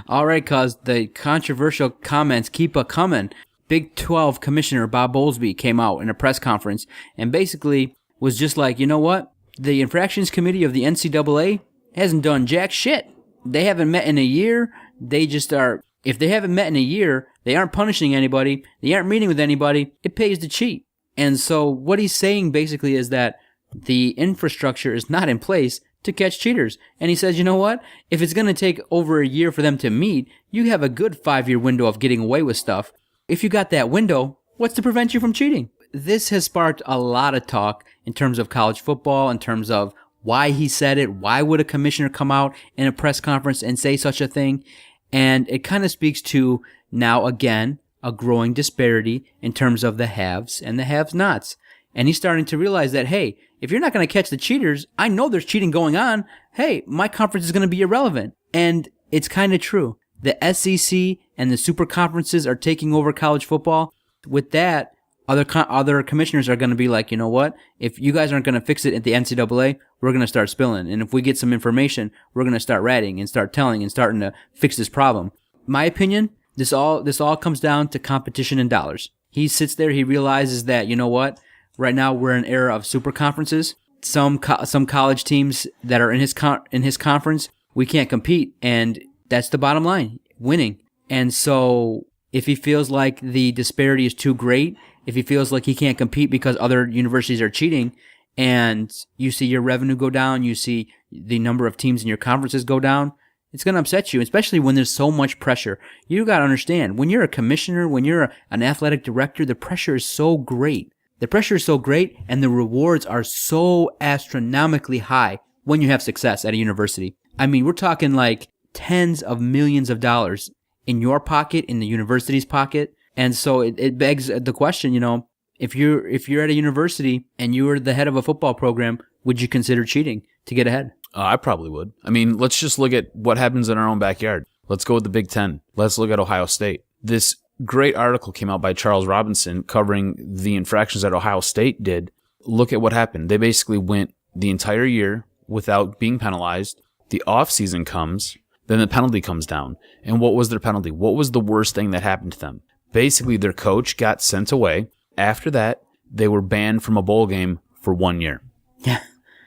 All right, cuz the controversial comments keep a coming. Big 12 Commissioner Bob Bowlesby came out in a press conference and basically was just like, you know what? The infractions committee of the NCAA hasn't done jack shit. They haven't met in a year. They just are, if they haven't met in a year, they aren't punishing anybody. They aren't meeting with anybody. It pays to cheat. And so what he's saying basically is that the infrastructure is not in place to catch cheaters. And he says, you know what? If it's going to take over a year for them to meet, you have a good 5-year window of getting away with stuff. If you got that window, what's to prevent you from cheating? This has sparked a lot of talk in terms of college football, in terms of why he said it. Why would a commissioner come out in a press conference and say such a thing? And it kind of speaks to, now again, a growing disparity in terms of the haves and the have-nots. And he's starting to realize that, hey, if you're not going to catch the cheaters, I know there's cheating going on. Hey, my conference is going to be irrelevant. And it's kind of true. The SEC and the super conferences are taking over college football. With that, other commissioners are going to be like, you know what? If you guys aren't going to fix it at the NCAA, we're going to start spilling. And if we get some information, we're going to start writing and start telling and starting to fix this problem. My opinion, this all comes down to competition and dollars. He sits there, he realizes that, you know what? Right now we're in an era of super conferences. Some college teams that are in his conference, we can't compete, and that's the bottom line, winning. And so if he feels like the disparity is too great, if he feels like he can't compete because other universities are cheating, and you see your revenue go down, you see the number of teams in your conferences go down, it's going to upset you, especially when there's so much pressure. You got to understand, when you're a commissioner, when you're an athletic director, the pressure is so great. The pressure is so great, and the rewards are so astronomically high when you have success at a university. I mean, we're talking like tens of millions of dollars in your pocket, in the university's pocket. And so it begs the question, you know, if you're at a university and you were the head of a football program, would you consider cheating to get ahead? I probably would. I mean, let's just look at what happens in our own backyard. Let's go with the Big Ten. Let's look at Ohio State. This great article came out by Charles Robinson covering the infractions that Ohio State did. Look at what happened. They basically went the entire year without being penalized. The off season comes, then the penalty comes down. And what was their penalty? What was the worst thing that happened to them? Basically, their coach got sent away. After that, they were banned from a bowl game for 1 year. Yeah.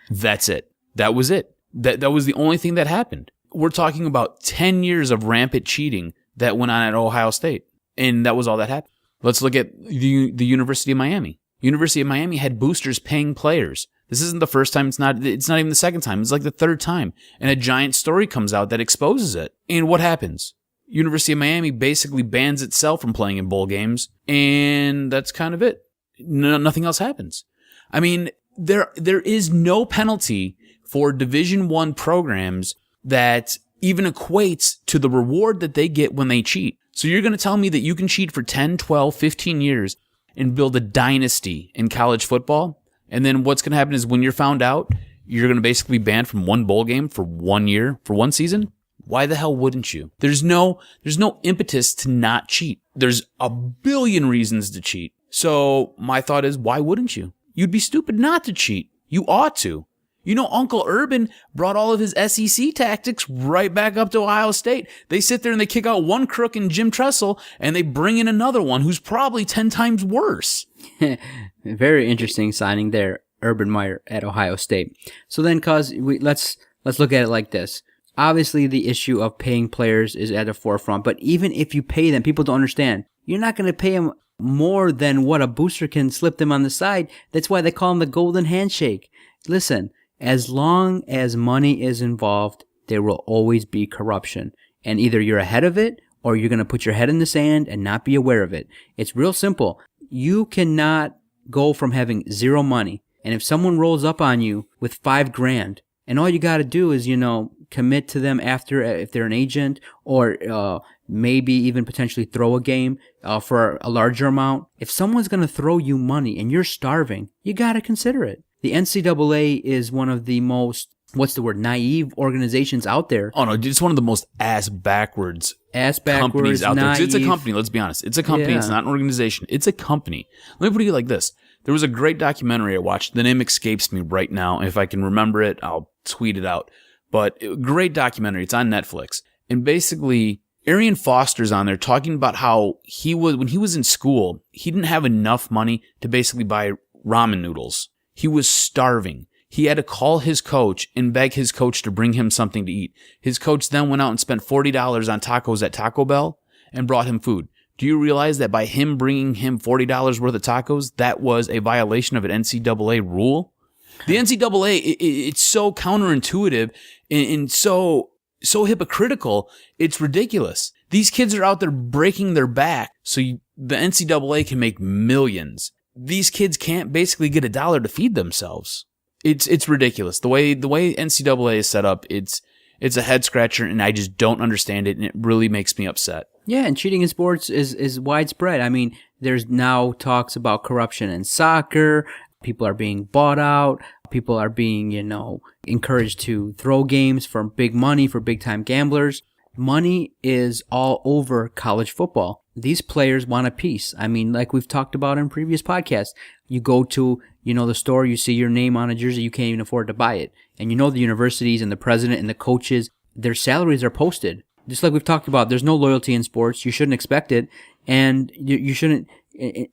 That's it. That was it. That was the only thing that happened. We're talking about 10 years of rampant cheating that went on at Ohio State. And that was all that happened. Let's look at the University of Miami. University of Miami had boosters paying players. This isn't the first time. It's not even the second time. It's like the third time. And a giant story comes out that exposes it. And what happens? University of Miami basically bans itself from playing in bowl games. And that's kind of it. Nothing else happens. I mean, there is no penalty for Division I programs that even equates to the reward that they get when they cheat. So you're going to tell me that you can cheat for 10, 12, 15 years and build a dynasty in college football? And then what's going to happen is when you're found out, you're going to basically be banned from one bowl game for 1 year, for one season? Why the hell wouldn't you? There's no impetus to not cheat. There's a billion reasons to cheat. So my thought is, why wouldn't you? You'd be stupid not to cheat. You ought to. You know, Uncle Urban brought all of his SEC tactics right back up to Ohio State. They sit there and they kick out one crook in Jim Tressel, and they bring in another one who's probably 10 times worse. Very interesting signing there, Urban Meyer at Ohio State. So then, let's look at it like this. Obviously, the issue of paying players is at the forefront, but even if you pay them, people don't understand. You're not going to pay them more than what a booster can slip them on the side. That's why they call them the golden handshake. Listen, as long as money is involved, there will always be corruption. And either you're ahead of it or you're going to put your head in the sand and not be aware of it. It's real simple. You cannot go from having zero money. And if someone rolls up on you with $5,000 and all you got to do is, commit to them after, if they're an agent, or maybe even potentially throw a game for a larger amount. If someone's going to throw you money and you're starving, you got to consider it. The NCAA is one of the most, naive organizations out there. Oh, no, it's one of the most ass-backwards companies out there. It's a company, let's be honest. It's a company. Yeah. It's not an organization. It's a company. Let me put it like this. There was a great documentary I watched. The name escapes me right now. If I can remember it, I'll tweet it out. But great documentary. It's on Netflix. And basically, Arian Foster's on there talking about how when he was in school, he didn't have enough money to basically buy ramen noodles. He was starving. He had to call his coach and beg his coach to bring him something to eat. His coach then went out and spent $40 on tacos at Taco Bell and brought him food. Do you realize that by him bringing him $40 worth of tacos, that was a violation of an NCAA rule? The NCAA, it's so counterintuitive and so hypocritical, it's ridiculous. These kids are out there breaking their back so the NCAA can make millions. These kids can't basically get $1 to feed themselves. It's ridiculous. The way NCAA is set up, it's a head scratcher, and I just don't understand it, and it really makes me upset. Yeah, and cheating in sports is widespread. I mean, there's now talks about corruption in soccer. People are being bought out. People are being, encouraged to throw games for big money, for big-time gamblers. Money is all over college football. these players want a piece. I mean, like we've talked about in previous podcasts, you go to, the store, you see your name on a jersey, you can't even afford to buy it. And the universities and the president and the coaches, their salaries are posted. Just like we've talked about, there's no loyalty in sports. You shouldn't expect it. And you shouldn't,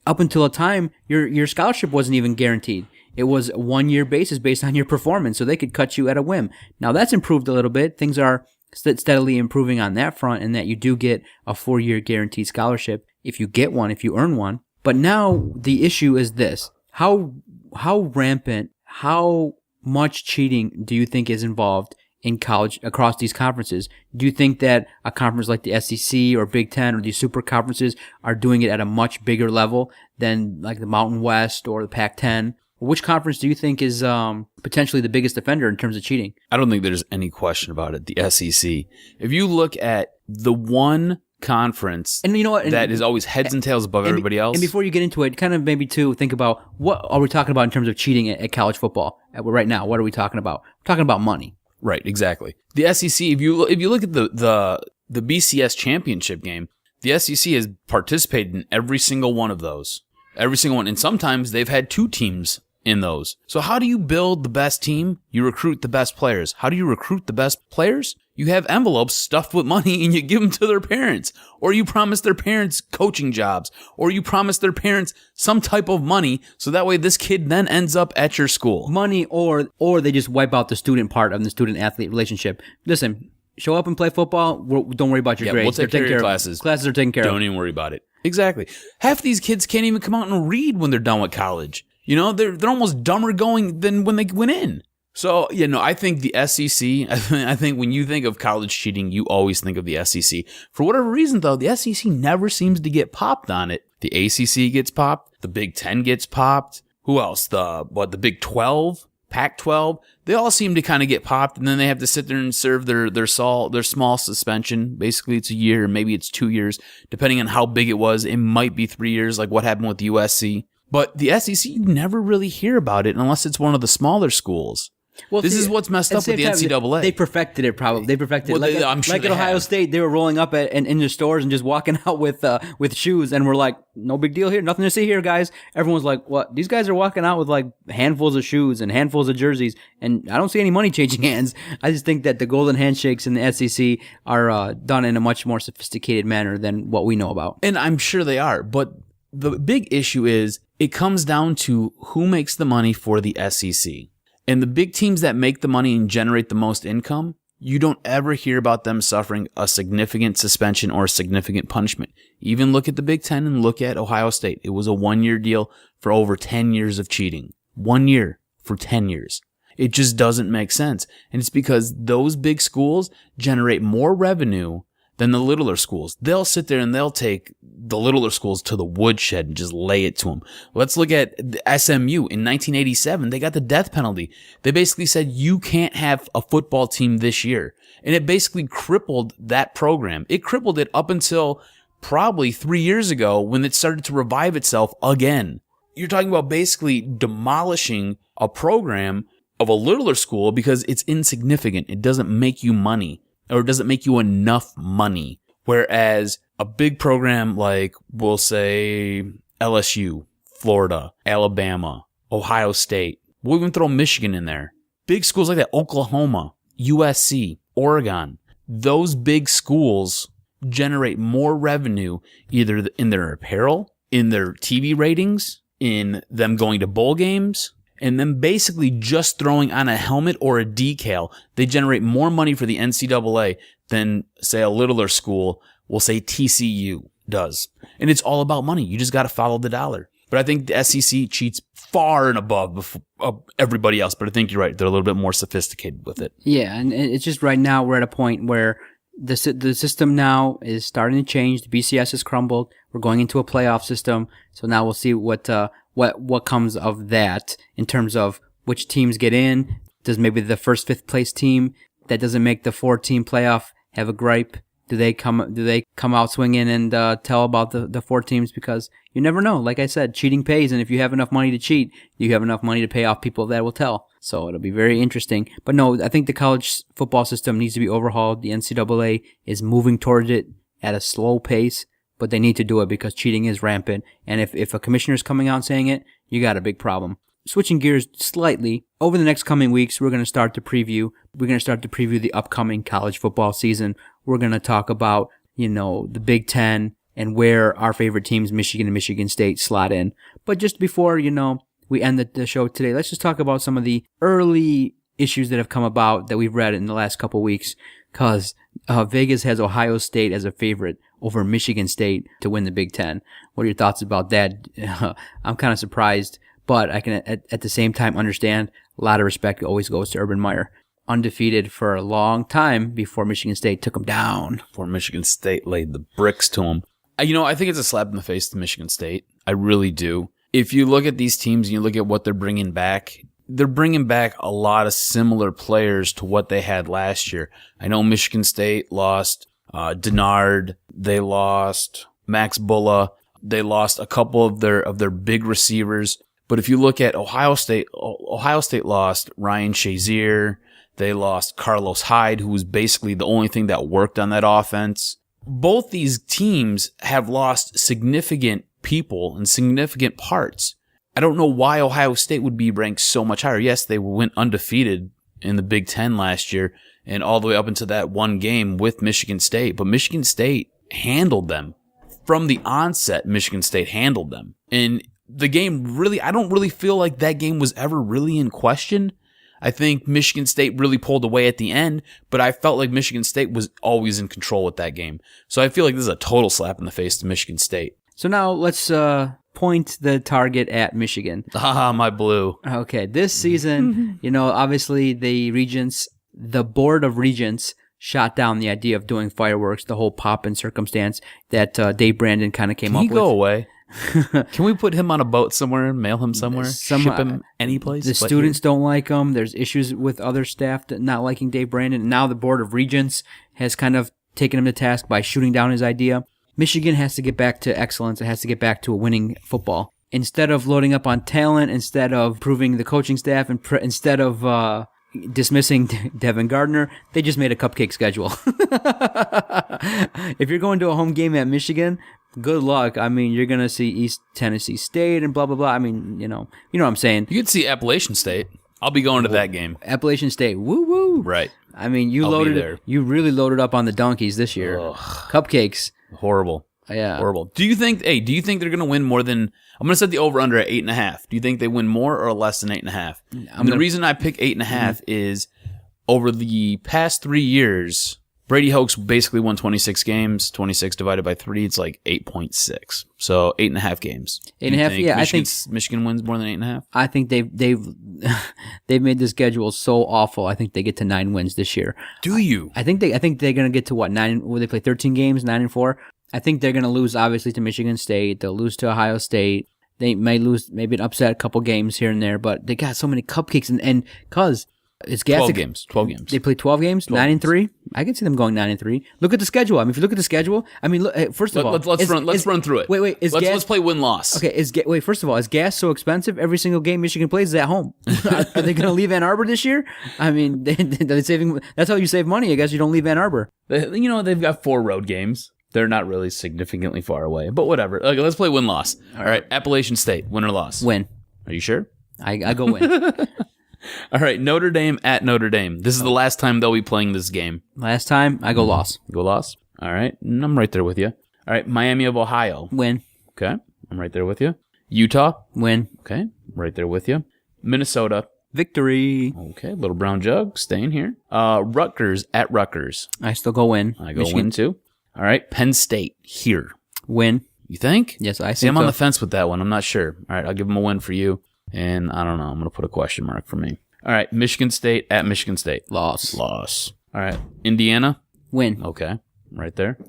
up until a time, your scholarship wasn't even guaranteed. It was a 1-year basis based on your performance, so they could cut you at a whim. Now that's improved a little bit. Things are steadily improving on that front, and that you do get a 4-year guaranteed scholarship if you get one, if you earn one. But now the issue is this: how rampant, how much cheating do you think is involved in college across these conferences? Do you think that a conference like the SEC or Big Ten or these super conferences are doing it at a much bigger level than like the Mountain West or the Pac-10? Which conference do you think is potentially the biggest offender in terms of cheating? I don't think there's any question about it. The SEC. If you look at the one conference and you know what, that is always heads and tails above everybody else. And before you get into it, kind of maybe to think about what are we talking about in terms of cheating at college football right now? What are we talking about? We're talking about money. Right, exactly. The SEC, if you look at the BCS championship game, the SEC has participated in every single one of those. Every single one. And sometimes they've had 2 teams in those. So how do you build the best team? You recruit the best players. How do you recruit the best players? You have envelopes stuffed with money and you give them to their parents. Or you promise their parents coaching jobs. Or you promise their parents some type of money so that way this kid then ends up at your school. Money or they just wipe out the student part of the student-athlete relationship. Listen, show up and play football. Don't worry about your grades. We'll take care of your classes. Classes are taken care of. Don't even worry about it. Exactly. Half these kids can't even come out and read when they're done with college. They're almost dumber going than when they went in. So, I think the SEC, I think when you think of college cheating, you always think of the SEC. For whatever reason, though, the SEC never seems to get popped on it. The ACC gets popped. The Big Ten gets popped. Who else? The Big 12, Pac-12. They all seem to kind of get popped, and then they have to sit there and serve their small suspension. Basically, it's a year, maybe it's 2 years, depending on how big it was. It might be 3 years, like what happened with the USC. But the SEC, you never really hear about it unless it's one of the smaller schools. Well, this is what's messed up with the NCAA. They perfected it, probably. They perfected it. I'm sure like at Ohio State, they were rolling up in the stores and just walking out with shoes, and we're like, no big deal here, nothing to see here, guys. Everyone's like, what? These guys are walking out with like handfuls of shoes and handfuls of jerseys, and I don't see any money changing hands. I just think that the golden handshakes in the SEC are done in a much more sophisticated manner than what we know about. And I'm sure they are, but the big issue is it comes down to who makes the money for the SEC. And the big teams that make the money and generate the most income, you don't ever hear about them suffering a significant suspension or a significant punishment. Even look at the Big Ten and look at Ohio State. It was a 1-year deal for over 10 years of cheating. 1 year for 10 years. It just doesn't make sense. And it's because those big schools generate more revenue than the littler schools. They'll sit there and they'll take the littler schools to the woodshed and just lay it to them. Let's look at the SMU. In 1987, they got the death penalty. They basically said, you can't have a football team this year. And it basically crippled that program. It crippled it up until probably 3 years ago when it started to revive itself again. You're talking about basically demolishing a program of a littler school because it's insignificant. It doesn't make you money. Or it doesn't make you enough money. Whereas a big program like, we'll say, LSU, Florida, Alabama, Ohio State, we'll even throw Michigan in there. Big schools like that, Oklahoma, USC, Oregon, those big schools generate more revenue either in their apparel, in their TV ratings, in them going to bowl games, and then basically just throwing on a helmet or a decal. They generate more money for the NCAA than, say, a littler school, we'll say TCU, does. And it's all about money. You just got to follow the dollar. But I think the SEC cheats far and above everybody else. But I think you're right. They're a little bit more sophisticated with it. Yeah, and it's just right now we're at a point where the system now is starting to change. The BCS has crumbled. We're going into a playoff system. So now we'll see what comes of that in terms of which teams get in. Does maybe the first 5th place team that doesn't make the 4-team playoff have a gripe? Do they come out swinging and tell about the 4 teams? Because you never know. Like I said, cheating pays, and if you have enough money to cheat, you have enough money to pay off people that will tell. So it'll be very interesting. But no, I think the college football system needs to be overhauled. The NCAA is moving towards it at a slow pace. but they need to do it because cheating is rampant. And if a commissioner is coming out saying it, you got a big problem. Switching gears slightly, over the next coming weeks, we're going to start to preview the upcoming college football season. We're going to talk about, the Big Ten and where our favorite teams, Michigan and Michigan State, slot in. But just before, we end the show today, let's just talk about some of the early issues that have come about that we've read in the last couple weeks, because Vegas has Ohio State as a favorite over Michigan State to win the Big Ten. What are your thoughts about that? I'm kind of surprised, but I can at the same time understand. A lot of respect always goes to Urban Meyer. Undefeated for a long time before Michigan State took them down. Before Michigan State laid the bricks to them. I think it's a slap in the face to Michigan State. I really do. If you look at these teams and you look at what they're bringing back a lot of similar players to what they had last year. I know Michigan State lost Denard. They lost Max Bulla. They lost a couple of their big receivers. But if you look at Ohio State lost Ryan Shazier. They lost Carlos Hyde, who was basically the only thing that worked on that offense. Both these teams have lost significant people and significant parts. I don't know why Ohio State would be ranked so much higher. Yes, they went undefeated in the Big Ten last year and all the way up into that one game with Michigan State. But Michigan State handled them. From the onset, Michigan State handled them. And the game really, I don't really feel like that game was ever really in question. I think Michigan State really pulled away at the end, but I felt like Michigan State was always in control with that game. So I feel like this is a total slap in the face to Michigan State. So now let's point the target at Michigan. My blue. Okay, this season, obviously the Board of Regents shot down the idea of doing fireworks, the whole pomp and circumstance that Dave Brandon kind of came up with. Can he go away? Can we put him on a boat somewhere and mail him somewhere? Ship him any place? The students don't like him. There's issues with other staff not liking Dave Brandon. And now the Board of Regents has kind of taken him to task by shooting down his idea. Michigan has to get back to excellence. It has to get back to a winning football. Instead of loading up on talent, instead of improving the coaching staff, and instead of dismissing Devin Gardner, they just made a cupcake schedule. If you're going to a home game at Michigan, good luck. I mean, you're going to see East Tennessee State and blah, blah, blah. I mean, you know what I'm saying. You could see Appalachian State. I'll be going to that game. Appalachian State, woo-woo. Right. I mean, you really loaded up on the donkeys this year. Ugh. Cupcakes. Horrible. Yeah. Horrible. Do you think they're going to win more than, I'm going to set the over-under at 8.5. Do you think they win more or less than 8.5? And the reason I pick 8.5 is over the past 3 years, Brady Hoke's basically won 26 games. 26 divided by 3, it's like 8.6. So 8.5 games. 8.5, yeah. I think Michigan wins more than 8.5. I think they've made the schedule so awful. I think they get to 9 wins this year. Do you? I think they're going to get to what, 9? Will they play 13 games, 9-4? I think they're going to lose, obviously, to Michigan State. They'll lose to Ohio State. They may lose, maybe an upset a couple games here and there, but they got so many cupcakes. And because it's gas. 12 games. They play 12 games, 9-3. I can see them going 9-3. Look at the schedule. I mean, if you look at the schedule, I mean, look, first of all, let's run through it. Wait, let's play win-loss. Okay, first of all, is gas so expensive? Every single game Michigan plays is at home. Are they going to leave Ann Arbor this year? I mean, they're saving. That's how you save money. I guess you don't leave Ann Arbor. They've got 4 road games. They're not really significantly far away, but whatever. Okay, let's play win-loss. All right, Appalachian State, win or loss? Win. Are you sure? I go win. All right, Notre Dame at Notre Dame. This is the last time they'll be playing this game. Last time, I go loss. Go loss? All right, I'm right there with you. All right, Miami of Ohio. Win. Okay, I'm right there with you. Utah. Win. Okay, right there with you. Minnesota. Victory. Okay, Little Brown Jug, staying here. Rutgers at Rutgers. I still go win. I go Michigan. Win too. All right, Penn State here. Win. You think? Yes, I think See, I'm on the fence with that one. I'm not sure. All right, I'll give them a win for you. And I don't know. I'm going to put a question mark for me. All right, Michigan State at Michigan State. Loss. All right, Indiana. Win. Okay, right there.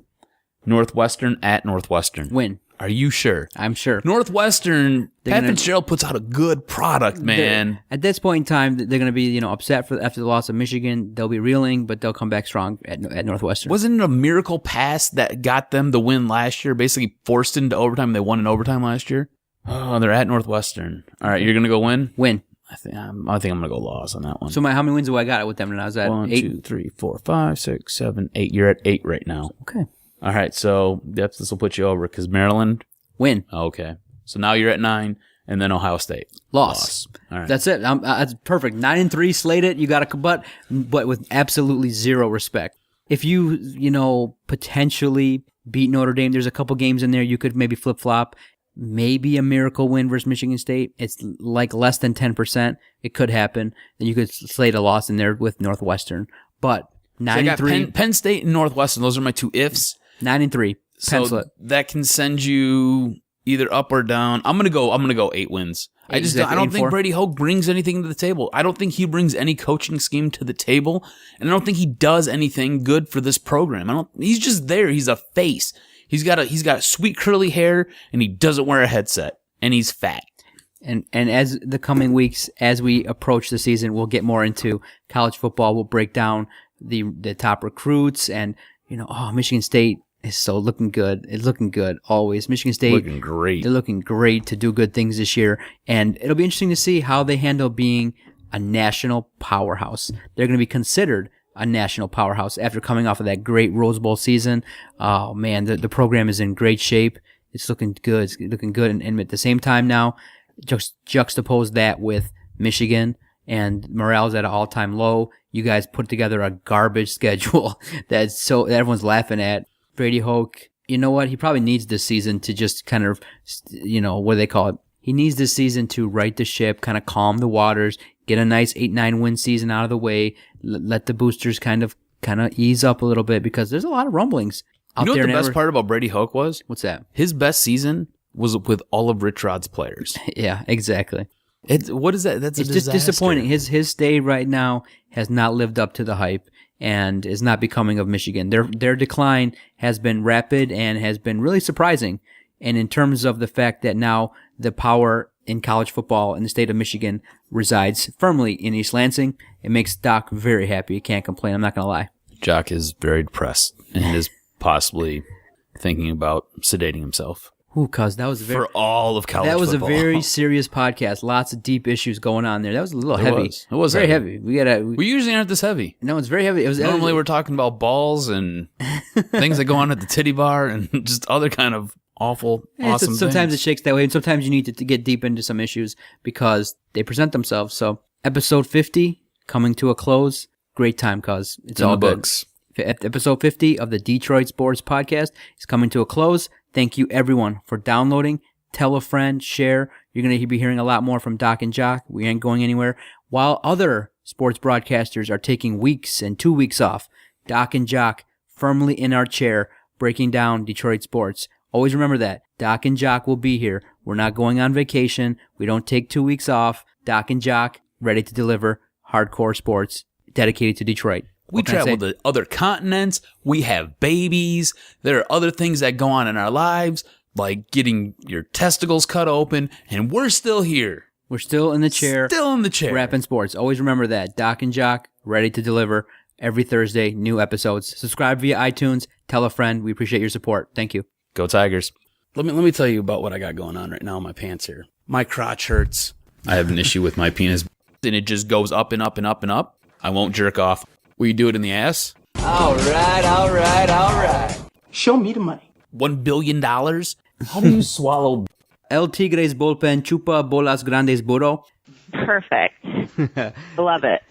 Northwestern at Northwestern. Win. Are you sure? I'm sure. Northwestern, Pat Fitzgerald puts out a good product, man. At this point in time, they're going to be upset after the loss of Michigan. They'll be reeling, but they'll come back strong at Northwestern. Wasn't it a miracle pass that got them the win last year? Basically forced into overtime. They won in overtime last year. Oh, they're at Northwestern. All right, you're going to go win? Win. I think I'm going to go loss on that one. So how many wins do I got with them? And I was at 1, 8? 2, 3, 4, 5, 6, 7, 8. You're at 8 right now. Okay. All right, so this will put you over because Maryland. Win. Okay, so now you're at 9, and then Ohio State Loss. All right, That's it. That's perfect. 9-3 slated. You got to but with absolutely zero respect. If you potentially beat Notre Dame, there's a couple games in there you could maybe flip flop. Maybe a miracle win versus Michigan State. It's like less than 10%. It could happen. Then you could slate a loss in there with Northwestern. But 9-3, Penn State and Northwestern. Those are my two ifs. 9-3. Pencil So it. that can send you either up or down. I'm gonna go 8 wins. I don't think Brady Hoke brings anything to the table. I don't think he brings any coaching scheme to the table, and I don't think he does anything good for this program. He's just there. He's a face. He's got sweet curly hair, and he doesn't wear a headset, and he's fat. And as the coming weeks, as we approach the season, we'll get more into college football. We'll break down the top recruits, and Michigan State is so looking good. It's looking good always. Michigan State Looking great. They're looking great to do good things this year, and it'll be interesting to see how they handle being a national powerhouse. They're going to be considered a national powerhouse after coming off of that great Rose Bowl season. Oh man, the program is in great shape. It's looking good. It's looking good, and at the same time now, just juxtapose that with Michigan and morale's at an all-time low. You guys put together a garbage schedule that everyone's laughing at. Brady Hoke, you know what? He probably needs this season to just kind of, what do they call it? He needs this season to right the ship, kind of calm the waters, get a nice 8-9 win season out of the way, let the boosters kind of ease up a little bit, because there's a lot of rumblings out there. You know what the best part about Brady Hoke was? What's that? His best season was with all of Rich Rod's players. Yeah, exactly. What is that? That's It's a just disaster. disappointing. His stay right now has not lived up to the hype and is not becoming of Michigan. Their decline has been rapid and has been really surprising. And in terms of the fact that now the power in college football in the state of Michigan resides firmly in East Lansing, it makes Doc very happy. He can't complain. I'm not going to lie. Jock is very depressed and is possibly thinking about sedating himself. Ooh, cuz that was For all of college that was football. a very serious podcast. Lots of deep issues going on there. That was a little heavy. It was very heavy. heavy. We usually aren't this heavy. No, it's very heavy. It was Normally we're talking about balls and things that go on at the titty bar and just other kind of awful, awesome sometimes things. it shakes that way, and sometimes you need to get deep into some issues because they present themselves. So, episode 50 coming to a close. Great time, cuz it's in all the good. books. Episode 50 of the Detroit Sports Podcast is coming to a close. Thank you, everyone, for downloading. Tell a friend, share. You're going to be hearing a lot more from Doc and Jock. We ain't going anywhere. While other sports broadcasters are taking weeks and 2 weeks off, Doc and Jock firmly in our chair breaking down Detroit sports. Always remember that. Doc and Jock will be here. We're not going on vacation. We don't take 2 weeks off. Doc and Jock ready to deliver hardcore sports dedicated to Detroit. We What can I travel say? to other continents. We have babies. There are other things that go on in our lives, like getting your testicles cut open, and we're still here. We're still in the chair. Still in the chair. Rapping sports. Always remember that. Doc and Jock ready to deliver every Thursday, new episodes. Subscribe via iTunes. Tell a friend. We appreciate your support. Thank you. Go Tigers. Let me tell you about what I got going on right now in my pants here. My crotch hurts. I have an issue with my penis, and it just goes up and up and up and up. I won't jerk off. Will you do it in the ass? All right. Show me the money. $1 billion? How do you swallow? El Tigres bullpen chupa bolas grandes burro. Perfect. Love it.